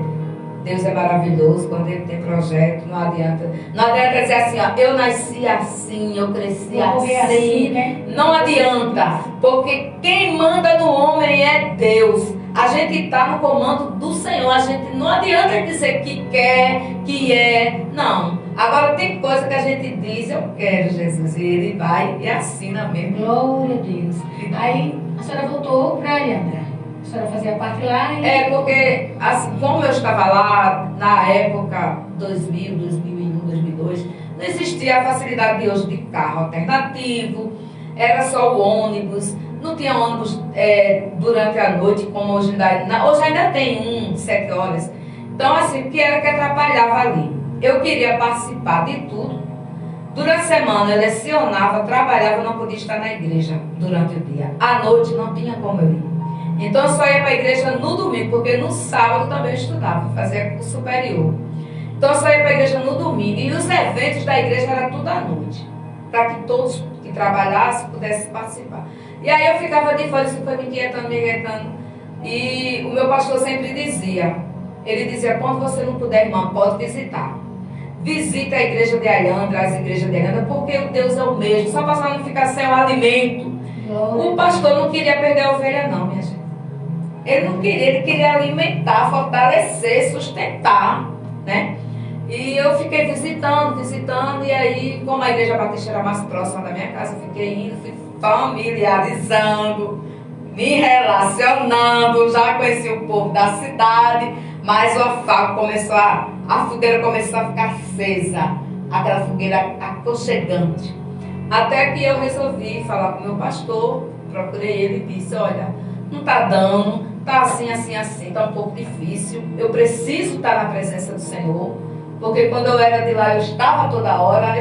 Deus é maravilhoso quando Ele tem projeto, não adianta. Não adianta dizer assim, ó: eu nasci assim, eu cresci assim, né? Não adianta, porque quem manda no homem é Deus. A gente está no comando do Senhor. A gente não adianta dizer que quer, que é. Não. Agora tem coisa que a gente diz: eu quero, Jesus. E Ele vai e assina mesmo. Glória a Deus. Aí a senhora voltou para Alhandra. A senhora fazia parte lá e... porque, assim, como eu estava lá na época 2000, 2001, 2002, não existia a facilidade de hoje de carro alternativo, era só o ônibus, não tinha ônibus durante a noite, como hoje ainda. Hoje ainda tem um de 7 horas. Então, assim, o que era que atrapalhava ali? Eu queria participar de tudo. Durante a semana eu lecionava, trabalhava, não podia estar na igreja durante o dia. À noite não tinha como eu ir. Então eu só ia para a igreja no domingo, porque no sábado também eu estudava, fazia curso superior. Então eu só ia para a igreja no domingo. E os eventos da igreja eram tudo à noite. Para que todos que trabalhassem pudessem participar. E aí eu ficava de fora, isso foi me inquietando. E o meu pastor sempre dizia, ele dizia, quando você não puder, irmã, pode visitar. Visita a igreja de Ayandra, as igrejas de Ayandra, porque o Deus é o mesmo. Só para não ficar sem o alimento. O pastor não queria perder a ovelha não, minha gente. Ele não queria, ele queria alimentar, fortalecer, sustentar, né? E eu fiquei visitando, e aí, como a igreja batista era mais próxima da minha casa, eu fiquei indo, fui familiarizando, me relacionando, já conheci o povo da cidade, mas o afago começou a fogueira começou a ficar acesa, aquela fogueira aconchegante. Até que eu resolvi falar com o meu pastor, procurei ele e disse, olha, não está dando, está assim, está um pouco difícil, eu preciso estar na presença do Senhor, porque quando eu era de lá eu estava toda hora,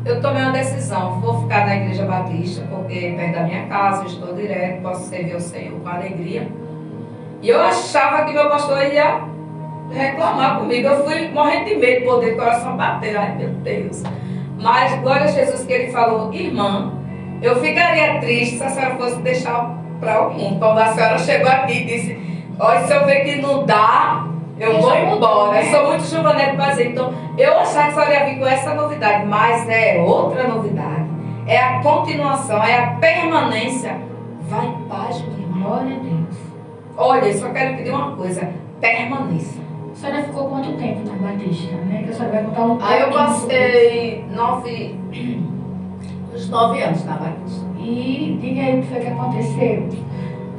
eu tomei uma decisão, vou ficar na igreja batista, porque é perto da minha casa, eu estou direto, posso servir ao Senhor com alegria. E eu achava que meu pastor ia reclamar comigo, eu fui morrendo de medo, poder, coração bater, ai meu Deus. Mas, glória a Jesus, que ele falou, irmã, eu ficaria triste se a senhora fosse deixar para o mundo. Quando a senhora chegou aqui e disse, olha, se eu ver que não dá, eu vou embora. Eu sou muito chuvanete para dizer. Então, eu achava que a senhora ia vir com essa novidade, mas é outra novidade. É a continuação, é a permanência. Vai em paz, meu irmão. Glória a Deus. Olha, eu só quero pedir uma coisa, permaneça. A senhora ficou quanto tempo na Batista, né? Que a senhora vai contar um pouco. Aí eu passei uns 9 anos na Batista. E diga aí o que foi que aconteceu.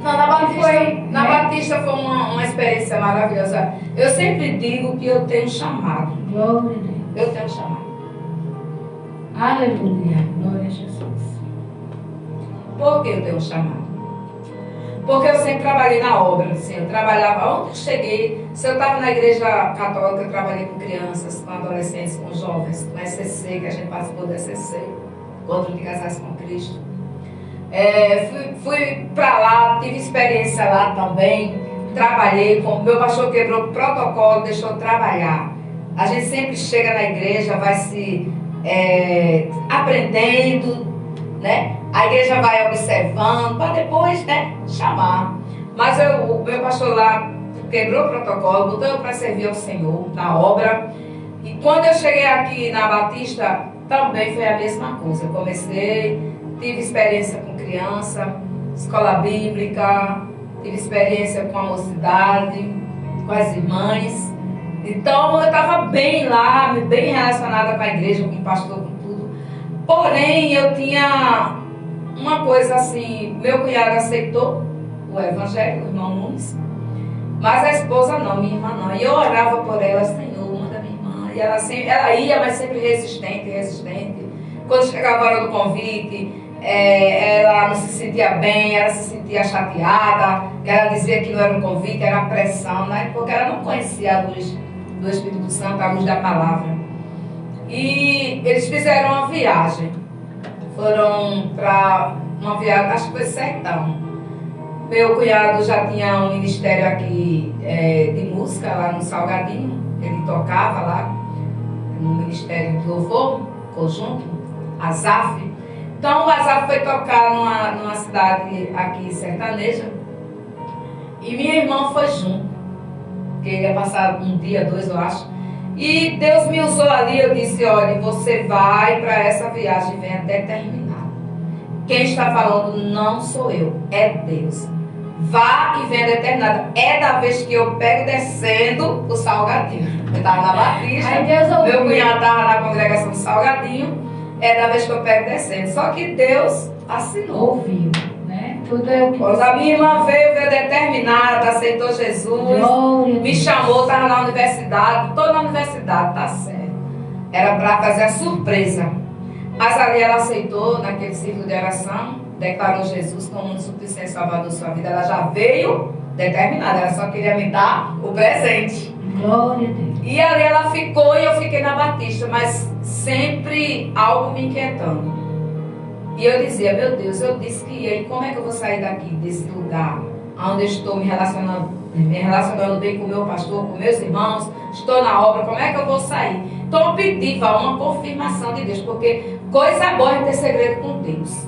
Não, na Batista foi uma experiência maravilhosa. Eu sempre digo que eu tenho chamado. Glória a Deus. Eu tenho chamado. Aleluia. Glória a Jesus. Por que eu tenho chamado? Porque eu sempre trabalhei na obra, assim, eu trabalhava, onde eu cheguei, se eu estava na igreja católica, eu trabalhei com crianças, com adolescentes, com jovens, com SCC, que a gente participou do SCC, Encontro de Casais com Cristo. Fui para lá, tive experiência lá também, trabalhei, meu pastor quebrou o protocolo, deixou eu trabalhar. A gente sempre chega na igreja, vai se aprendendo, né? A igreja vai observando, para depois, né, chamar. Mas o meu pastor lá quebrou o protocolo, botou eu para servir ao Senhor na obra. E quando eu cheguei aqui na Batista, também foi a mesma coisa. Eu comecei, tive experiência com criança, escola bíblica, tive experiência com a mocidade, com as irmãs. Então eu estava bem lá, bem relacionada com a igreja, com o pastor, com tudo. Porém, eu tinha uma coisa assim, meu cunhado aceitou o evangelho, o irmão Nunes, mas a esposa não, minha irmã não. E eu orava por ela, Senhor, manda minha irmã. E ela ia, mas sempre resistente. Quando chegava a hora do convite, ela não se sentia bem, ela se sentia chateada, ela dizia que não era um convite, era pressão, né? Porque ela não conhecia a luz do Espírito Santo, a luz da palavra. E eles fizeram uma viagem. Foram para uma viagem, acho que foi Sertão. Meu cunhado já tinha um ministério aqui de música lá no Salgadinho. Ele tocava lá no Ministério de Louvor, conjunto, Azaf. Então o Azaf foi tocar numa cidade aqui sertaneja. E minha irmã foi junto. Porque ele ia passar um dia, 2, eu acho. E Deus me usou ali, eu disse, olha, você vai para essa viagem, vem até terminar. Quem está falando não sou eu, é Deus. Vá e venha determinada. É da vez que eu pego descendo o Salgadinho. Eu estava na Batista, meu cunhado estava na congregação do Salgadinho. É da vez que eu pego descendo. Só que Deus assinou. Ouviu, né? Tudo é o que Pois a minha irmã veio determinada, aceitou Jesus, me chamou, estava na universidade, estou na universidade, tá certo. Era para fazer a surpresa. Mas ali ela aceitou, naquele ciclo de oração, declarou Jesus como um suficiente salvador da sua vida. Ela já veio determinada, ela só queria me dar o presente. Glória a Deus. E ali ela ficou e eu fiquei na Batista, mas sempre algo me inquietando. E eu dizia, meu Deus, eu disse que ia, e como é que eu vou sair daqui, desse lugar onde eu estou me relacionando me relacionando bem com o meu pastor, com meus irmãos, estou na obra, como é que eu vou sair? Então eu pedi uma confirmação de Deus, porque coisa boa é ter segredo com Deus.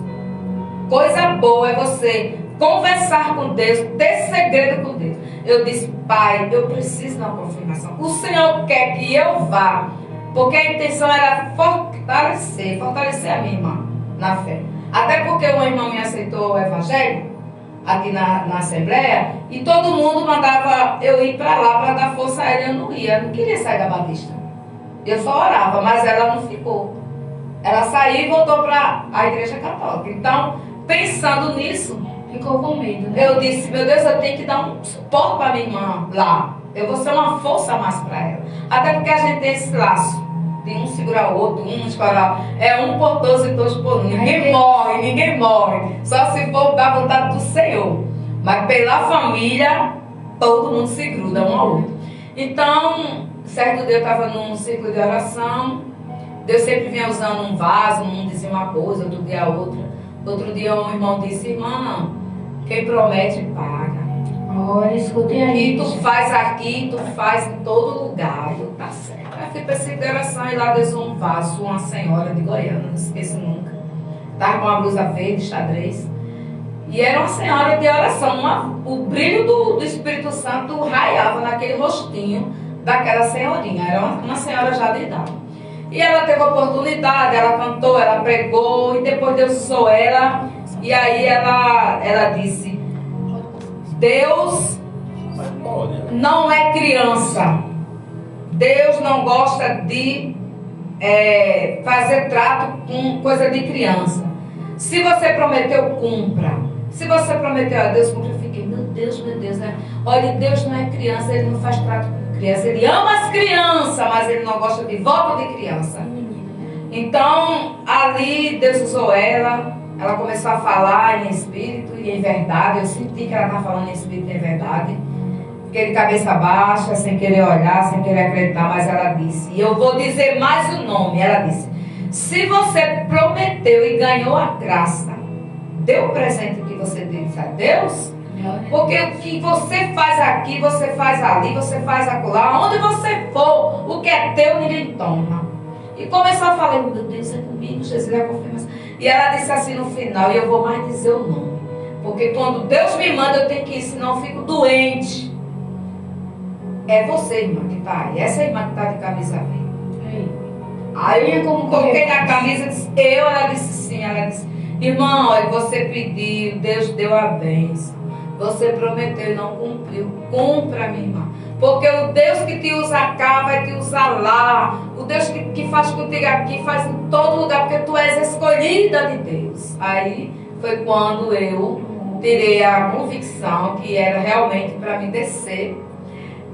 Coisa boa é você conversar com Deus, ter segredo com Deus. Eu disse, Pai, eu preciso de uma confirmação. O Senhor quer que eu vá, porque a intenção era fortalecer a minha irmã na fé. Até porque uma irmã me aceitou o evangelho aqui na Assembleia, e todo mundo mandava eu ir para lá para dar força a ela. Eu não ia, eu não queria sair da Batista. Eu só orava, mas ela não ficou. Ela saiu e voltou para a Igreja Católica. Então, pensando nisso, ficou com medo, né? Eu disse, meu Deus, eu tenho que dar um suporte para minha irmã lá. Eu vou ser uma força a mais para ela. Até porque a gente tem esse laço de um segurar o outro, um escorar. É um por todos e todos por um. Ninguém morre. Só se for da vontade do Senhor. Mas pela família, todo mundo se gruda um ao outro. Então, certo dia eu estava num ciclo de oração. Deus sempre vinha usando um vaso, um dizia uma coisa, outro dia outra. Outro dia um irmão disse, irmã, quem promete paga. Olha, escutei aí. E tu faz aqui, tu faz em todo lugar. Eu, tá certo. Aí fui para essa oração e lá Deus um vaso, uma senhora de Goiânia, não esqueço nunca. Estava com uma blusa verde, xadrez. E era uma senhora de oração. O brilho do Espírito Santo raiava naquele rostinho daquela senhorinha. Era uma senhora já de idade. E ela teve oportunidade, ela cantou, ela pregou, e depois Deus usou ela. E aí ela disse, Deus não é criança. Deus não gosta de fazer trato com coisa de criança. Se você prometeu, cumpra. Se você prometeu a Deus, cumpra. Eu fiquei, meu Deus, né? Olha, Deus não é criança, Ele não faz trato com criança. Ele ama as crianças, mas Ele não gosta de voto de criança. Então, ali Deus usou ela. Ela começou a falar em espírito e em verdade. Eu senti que ela estava falando em espírito e em verdade. Fiquei de cabeça baixa, sem querer olhar, sem querer acreditar, mas ela disse, e eu vou dizer mais o nome, ela disse, se você prometeu e ganhou a graça, dê o presente que você disse a Deus, porque o que você faz aqui, você faz ali, você faz acolá, onde você for, o que é teu, ninguém toma. E começou a falar, meu Deus, é comigo, Jesus é a confirmação. E ela disse assim no final, e eu vou mais dizer o nome, porque quando Deus me manda, eu tenho que ir, senão eu fico doente. É você, irmã, que está aí. Essa irmã que está de camisa verde. Aí eu coloquei na camisa, disse, ela disse sim, ela disse, irmã, olha, você pediu, Deus deu a bênção. Você prometeu e não cumpriu. Cumpra, minha irmã. Porque o Deus que te usa cá vai te usar lá. O Deus que faz contigo aqui faz em todo lugar, porque tu és escolhida de Deus. Aí foi quando eu tirei a convicção que era realmente para me descer.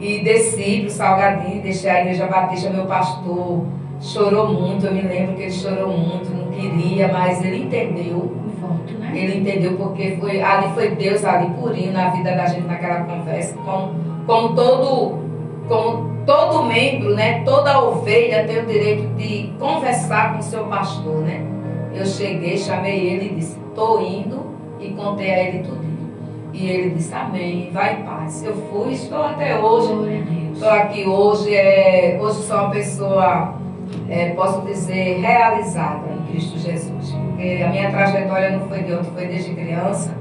E desci para o Salgadinho, deixei a Igreja Batista, meu pastor chorou muito, eu me lembro que ele chorou muito, não queria, mas ele entendeu. Ele entendeu porque ali foi Deus ali purinho na vida da gente naquela conversa, como todo membro, né, toda ovelha tem o direito de conversar com o seu pastor, né? Eu cheguei, chamei ele e disse, estou indo, e contei a ele tudo. E ele disse, amém, vai em paz. Eu fui, estou até hoje, estou aqui hoje, hoje sou uma pessoa, posso dizer, realizada em Cristo Jesus. Porque a minha trajetória não foi de ontem, foi desde criança.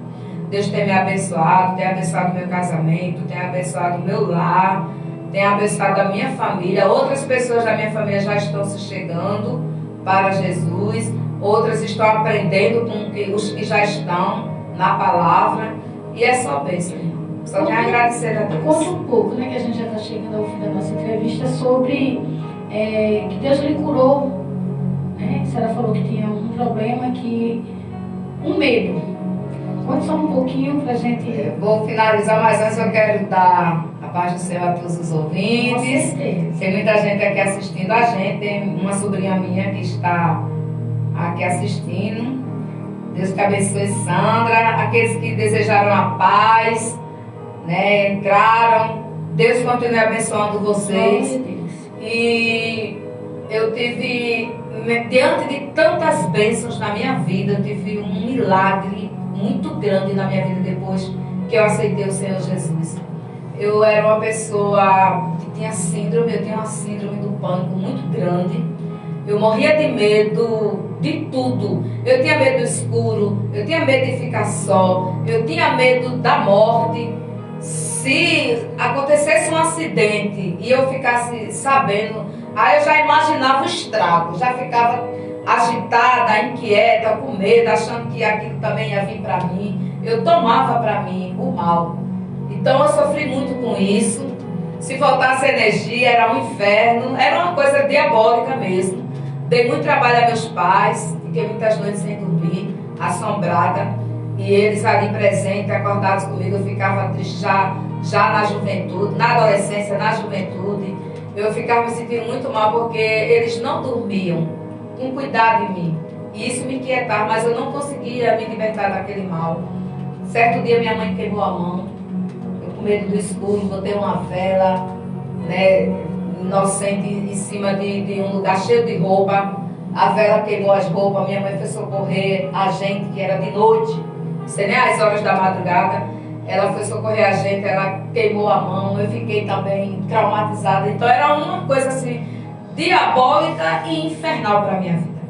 Deus tem me abençoado, tem abençoado meu casamento, tem abençoado meu lar, tem abençoado a minha família. Outras pessoas da minha família já estão se chegando para Jesus, outras estão aprendendo com os que já estão na palavra. E é só bênção, irmão. Só tenho a agradecer a Deus. Conta um pouco, né, que a gente já está chegando ao fim da nossa entrevista, sobre que Deus lhe curou, né? A senhora falou que tinha um problema, um medo. Conta só um pouquinho para a gente... Vou finalizar, mas antes eu quero dar a paz do Senhor a todos os ouvintes. Tem muita gente aqui assistindo a gente. Tem uma sobrinha minha que está aqui assistindo. Deus te abençoe, Sandra. Aqueles que desejaram a paz, né, entraram. Deus continue abençoando vocês. E eu tive, diante de tantas bênçãos na minha vida, eu tive um milagre muito grande na minha vida depois que eu aceitei o Senhor Jesus. eu era uma pessoa que tinha síndrome, eu tinha uma síndrome do pânico muito grande. Eu morria de medo de tudo. Eu tinha medo do escuro, eu tinha medo de ficar só, eu tinha medo da morte. Se acontecesse um acidente e eu ficasse sabendo, aí eu já imaginava o estrago, já ficava agitada, inquieta, com medo, achando que aquilo também ia vir para mim. Eu tomava para mim o mal. Então eu sofri muito com isso. Se faltasse energia, era um inferno, era uma coisa diabólica mesmo. Dei muito trabalho a meus pais, fiquei muitas noites sem dormir, assombrada. E eles ali presentes, acordados comigo, eu ficava triste já na juventude, na adolescência, na juventude. Eu ficava me sentindo muito mal porque eles não dormiam com cuidado em mim. E isso me inquietava, mas eu não conseguia me libertar daquele mal. Certo dia minha mãe queimou a mão, eu com medo do escuro, botei uma vela, né, inocente em cima de um lugar cheio de roupa. A vela queimou as roupas, minha mãe foi socorrer a gente, que era de noite, sei nem às horas da madrugada. Ela foi socorrer a gente, ela queimou a mão, eu fiquei também traumatizada. Então era uma coisa assim, diabólica e infernal para a minha vida.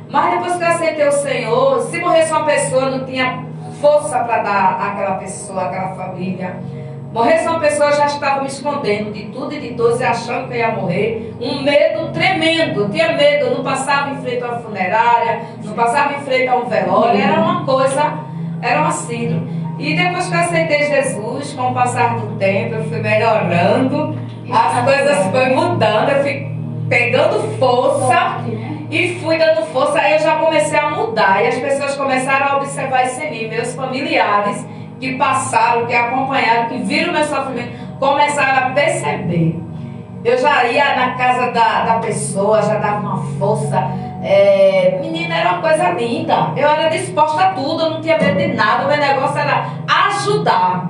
Mas depois que eu aceitei o Senhor, se morresse uma pessoa, não tinha força para dar àquela pessoa, àquela família. Morresse uma pessoa, eu já estava me escondendo de tudo e de todos, achando que eu ia morrer. Um medo tremendo, eu tinha medo, eu não passava em frente a uma funerária, não passava em frente a um velório, era uma coisa, era uma síndrome. E depois que eu aceitei Jesus, com o passar do tempo, eu fui melhorando, as coisas foram mudando, eu fui pegando força e fui dando força, aí eu já comecei a mudar. E as pessoas começaram a observar isso em mim, meus familiares que passaram, que acompanharam, que viram o meu sofrimento, começaram a perceber. Eu já ia na casa da pessoa, já dava uma força. Menina, era uma coisa linda. Eu era disposta a tudo, eu não tinha medo de nada. O meu negócio era ajudar.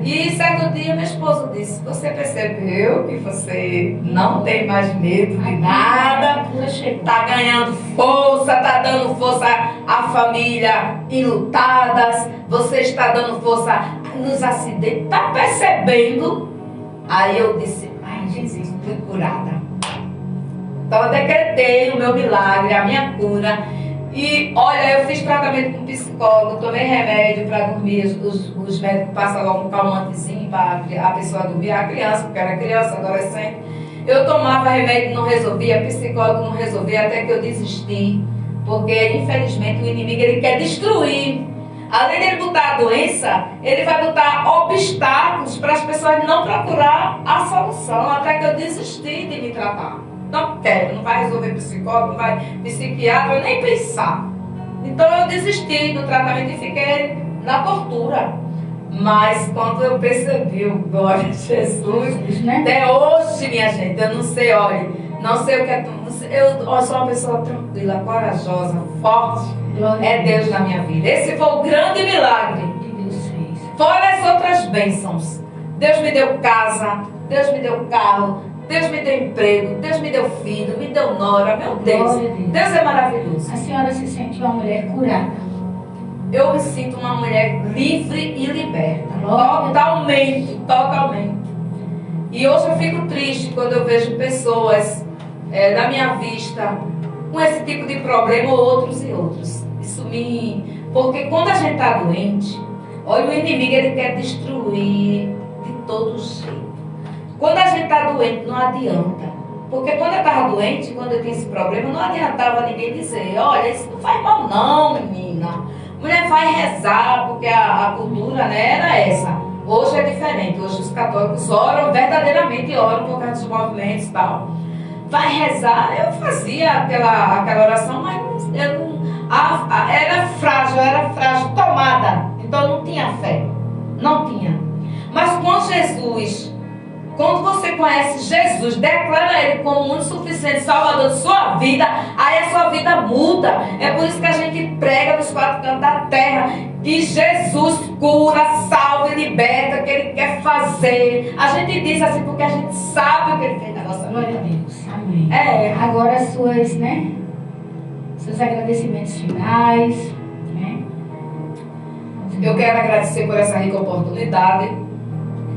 E certo dia meu esposo disse: você percebeu que você não tem mais medo de nada? Está ganhando força, está dando força à família enlutadas, você está dando força nos acidentes, está percebendo? Aí eu disse: ai, Jesus, fui curada. Então eu decretei o meu milagre, a minha cura. E olha, eu fiz tratamento com psicólogo, tomei remédio para dormir, os médicos passam logo um calmantezinho para a pessoa dormir, a criança, porque era criança, adolescente. Eu tomava remédio, não resolvia, psicólogo não resolvia, até que eu desisti, porque infelizmente o inimigo ele quer destruir. Além de ele botar a doença, ele vai botar obstáculos para as pessoas não procurar a solução, até que eu desisti de me tratar. Não quero, não vai resolver psicólogo, não vai psiquiatra, nem pensar. Então eu desisti do tratamento e fiquei na tortura. Mas quando eu percebi o glória de Jesus, até hoje, minha gente, eu não sei, olha, não sei o que é. Eu sou uma pessoa tranquila, corajosa, forte. É Deus na minha vida. Esse foi o grande milagre que Deus fez. Fora as outras bênçãos. Deus me deu casa, Deus me deu carro, Deus me deu emprego, Deus me deu filho, me deu nora, meu Deus. Deus é maravilhoso. A senhora se sente uma mulher curada? Eu me sinto uma mulher livre e liberta. Totalmente, totalmente. E hoje eu fico triste quando eu vejo pessoas na minha vista com esse tipo de problema, ou outros e outros. Isso me... Porque quando a gente está doente, olha, o inimigo ele quer destruir de todo jeito. Quando a gente está doente, não adianta. Porque quando eu estava doente, quando eu tinha esse problema, não adiantava ninguém dizer: olha, isso não faz mal não, menina. Mulher vai rezar, porque a cultura, né, era essa. Hoje é diferente. Hoje os católicos oram, verdadeiramente oram por causa dos movimentos e tal. Vai rezar. Eu fazia aquela oração, mas eu não, era frágil, tomada. Então não tinha fé. Não tinha. Mas com Jesus... Quando você conhece Jesus, declara Ele como o único suficiente Salvador de sua vida, aí a sua vida muda. É por isso que a gente prega nos quatro cantos da terra que Jesus cura, salva e liberta, que Ele quer fazer. A gente diz assim porque a gente sabe o que Ele fez na nossa vida. Glória a Deus. Amém. Agora seus agradecimentos finais. Eu quero agradecer por essa rica oportunidade.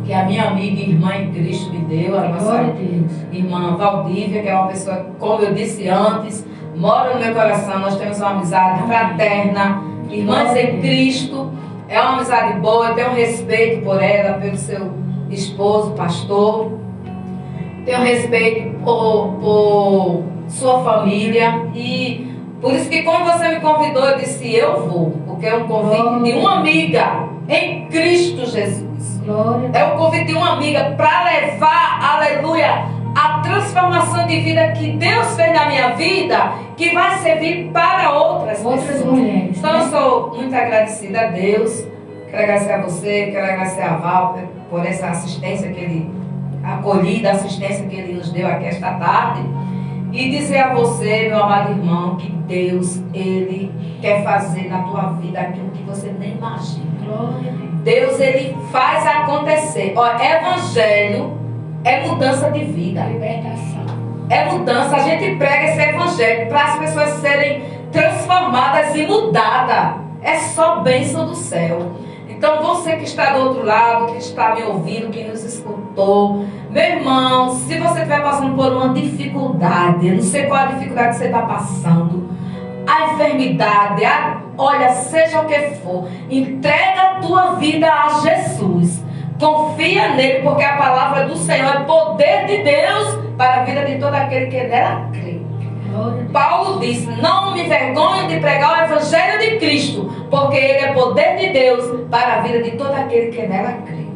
que a minha amiga e irmã em Cristo me deu, a nossa Glória a Deus. irmã Valdívia, que é uma pessoa, como eu disse antes, mora no meu coração. Nós temos uma amizade fraterna, irmãs em Cristo. É uma amizade boa, eu tenho respeito por ela, pelo seu esposo, pastor. Tenho respeito por sua família. E por isso que quando você me convidou, eu disse, eu vou. Porque é um convite de uma amiga em Cristo Jesus. Glória. É um convite de uma amiga para levar, aleluia, a transformação de vida que Deus fez na minha vida, que vai servir para outras pessoas. Mulheres. Então eu sou muito agradecida a Deus. Quero agradecer a você, quero agradecer a Val por essa assistência que ele acolhida, a assistência que ele nos deu aqui esta tarde. E dizer a você, meu amado irmão, que Deus, Ele quer fazer na tua vida aquilo que você nem imagina. Glória a Deus. Deus, Ele faz acontecer. Ó, evangelho é mudança de vida. Libertação. É mudança. A gente prega esse evangelho para as pessoas serem transformadas e mudadas. É só bênção do céu. Então você que está do outro lado, que está me ouvindo, que nos escutou, meu irmão, se você estiver passando por uma dificuldade, eu não sei qual a dificuldade que você está passando, a enfermidade, olha, seja o que for, entrega a tua vida a Jesus. Confia nele, porque a palavra do Senhor é poder de Deus para a vida de todo aquele que nela crê. Paulo disse, não me envergonho de pregar o evangelho de Cristo, porque ele é poder de Deus para a vida de todo aquele que nela crê.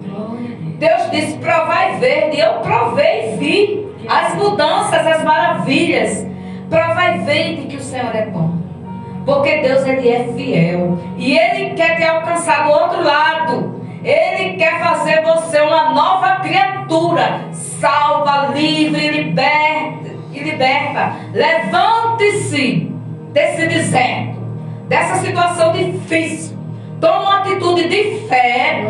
Deus disse, provai e vede. Eu provei e vi as mudanças, as maravilhas. Provai e vede que o Senhor é bom, porque Deus, Ele é fiel e Ele quer te alcançar do outro lado. Ele quer fazer você uma nova criatura, salva, livre, liberta. Levante-se desse deserto, dessa situação difícil. Toma uma atitude de fé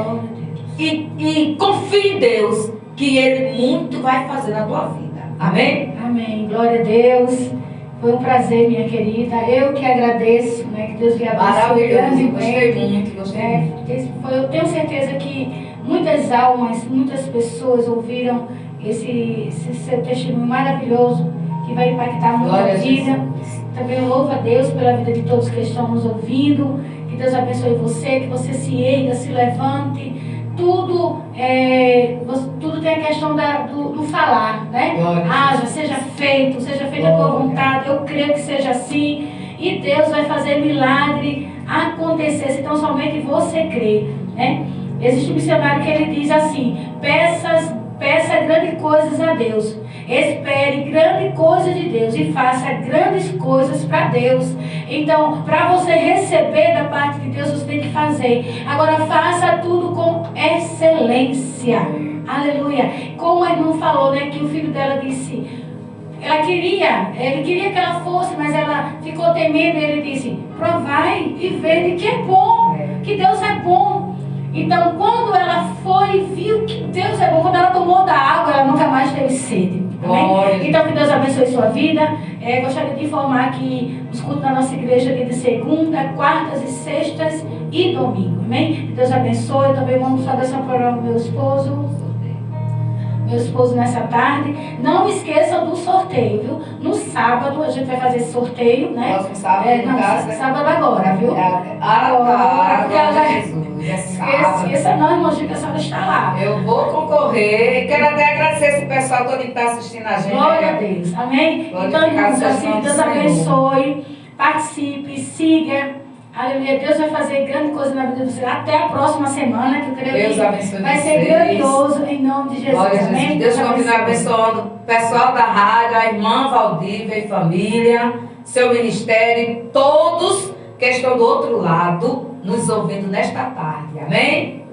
e confie em Deus, que Ele muito vai fazer na tua vida. Amém? Amém. Glória a Deus. Foi um prazer, minha querida. Eu que agradeço, né? Que Deus lhe abençoe. Maravilhoso. Gostei muito. Eu tenho certeza que muitas almas, muitas pessoas ouviram esse seu testemunho maravilhoso, que vai impactar muito a vida. Também eu louvo a Deus pela vida de todos que estão nos ouvindo. Que Deus abençoe você, que você se erga, se levante. Tudo tem a questão do falar, né? Haja, seja feita a tua vontade. Eu creio que seja assim. E Deus vai fazer milagre acontecer, se tão somente você crer, né? Existe um missionário que ele diz assim: peça grandes coisas a Deus, espere grande coisa de Deus e faça grandes coisas para Deus. Então, para você receber da parte de Deus, você tem que fazer. Agora, faça tudo com excelência. Aleluia. Como a irmã falou, né, que o filho dela disse, ele queria que ela fosse, mas ela ficou temendo, e ele disse, provai e vede que é bom, que Deus é bom. Então, quando ela foi e viu que Deus é bom, quando ela tomou da água, ela nunca mais teve sede. Amém? Então, que Deus abençoe sua vida. Gostaria de informar que os cultos da nossa igreja é de segunda, quartas e sextas e domingo. Amém? Que Deus abençoe. Também vamos fazer essa programa com meu esposo nessa tarde. Não esqueçam do sorteio, viu? No sábado a gente vai fazer esse sorteio, né? Próximo sábado, sábado agora, viu? Esqueça não, irmão, que a senhora está lá. Eu vou concorrer. Quero até agradecer esse pessoal todo que está assistindo a gente. Glória a Deus. Amém? Então, irmãos, assim, Deus abençoe. Participe, siga. Aleluia. Deus vai fazer grande coisa na vida de você. Até a próxima semana, que eu creio que vai ser grandioso, em nome de Jesus. Glória a Jesus. Deus continue abençoando o pessoal da rádio, a irmã Valdívia e família, seu ministério, todos que estão do outro lado, nos ouvindo nesta tarde. Amém?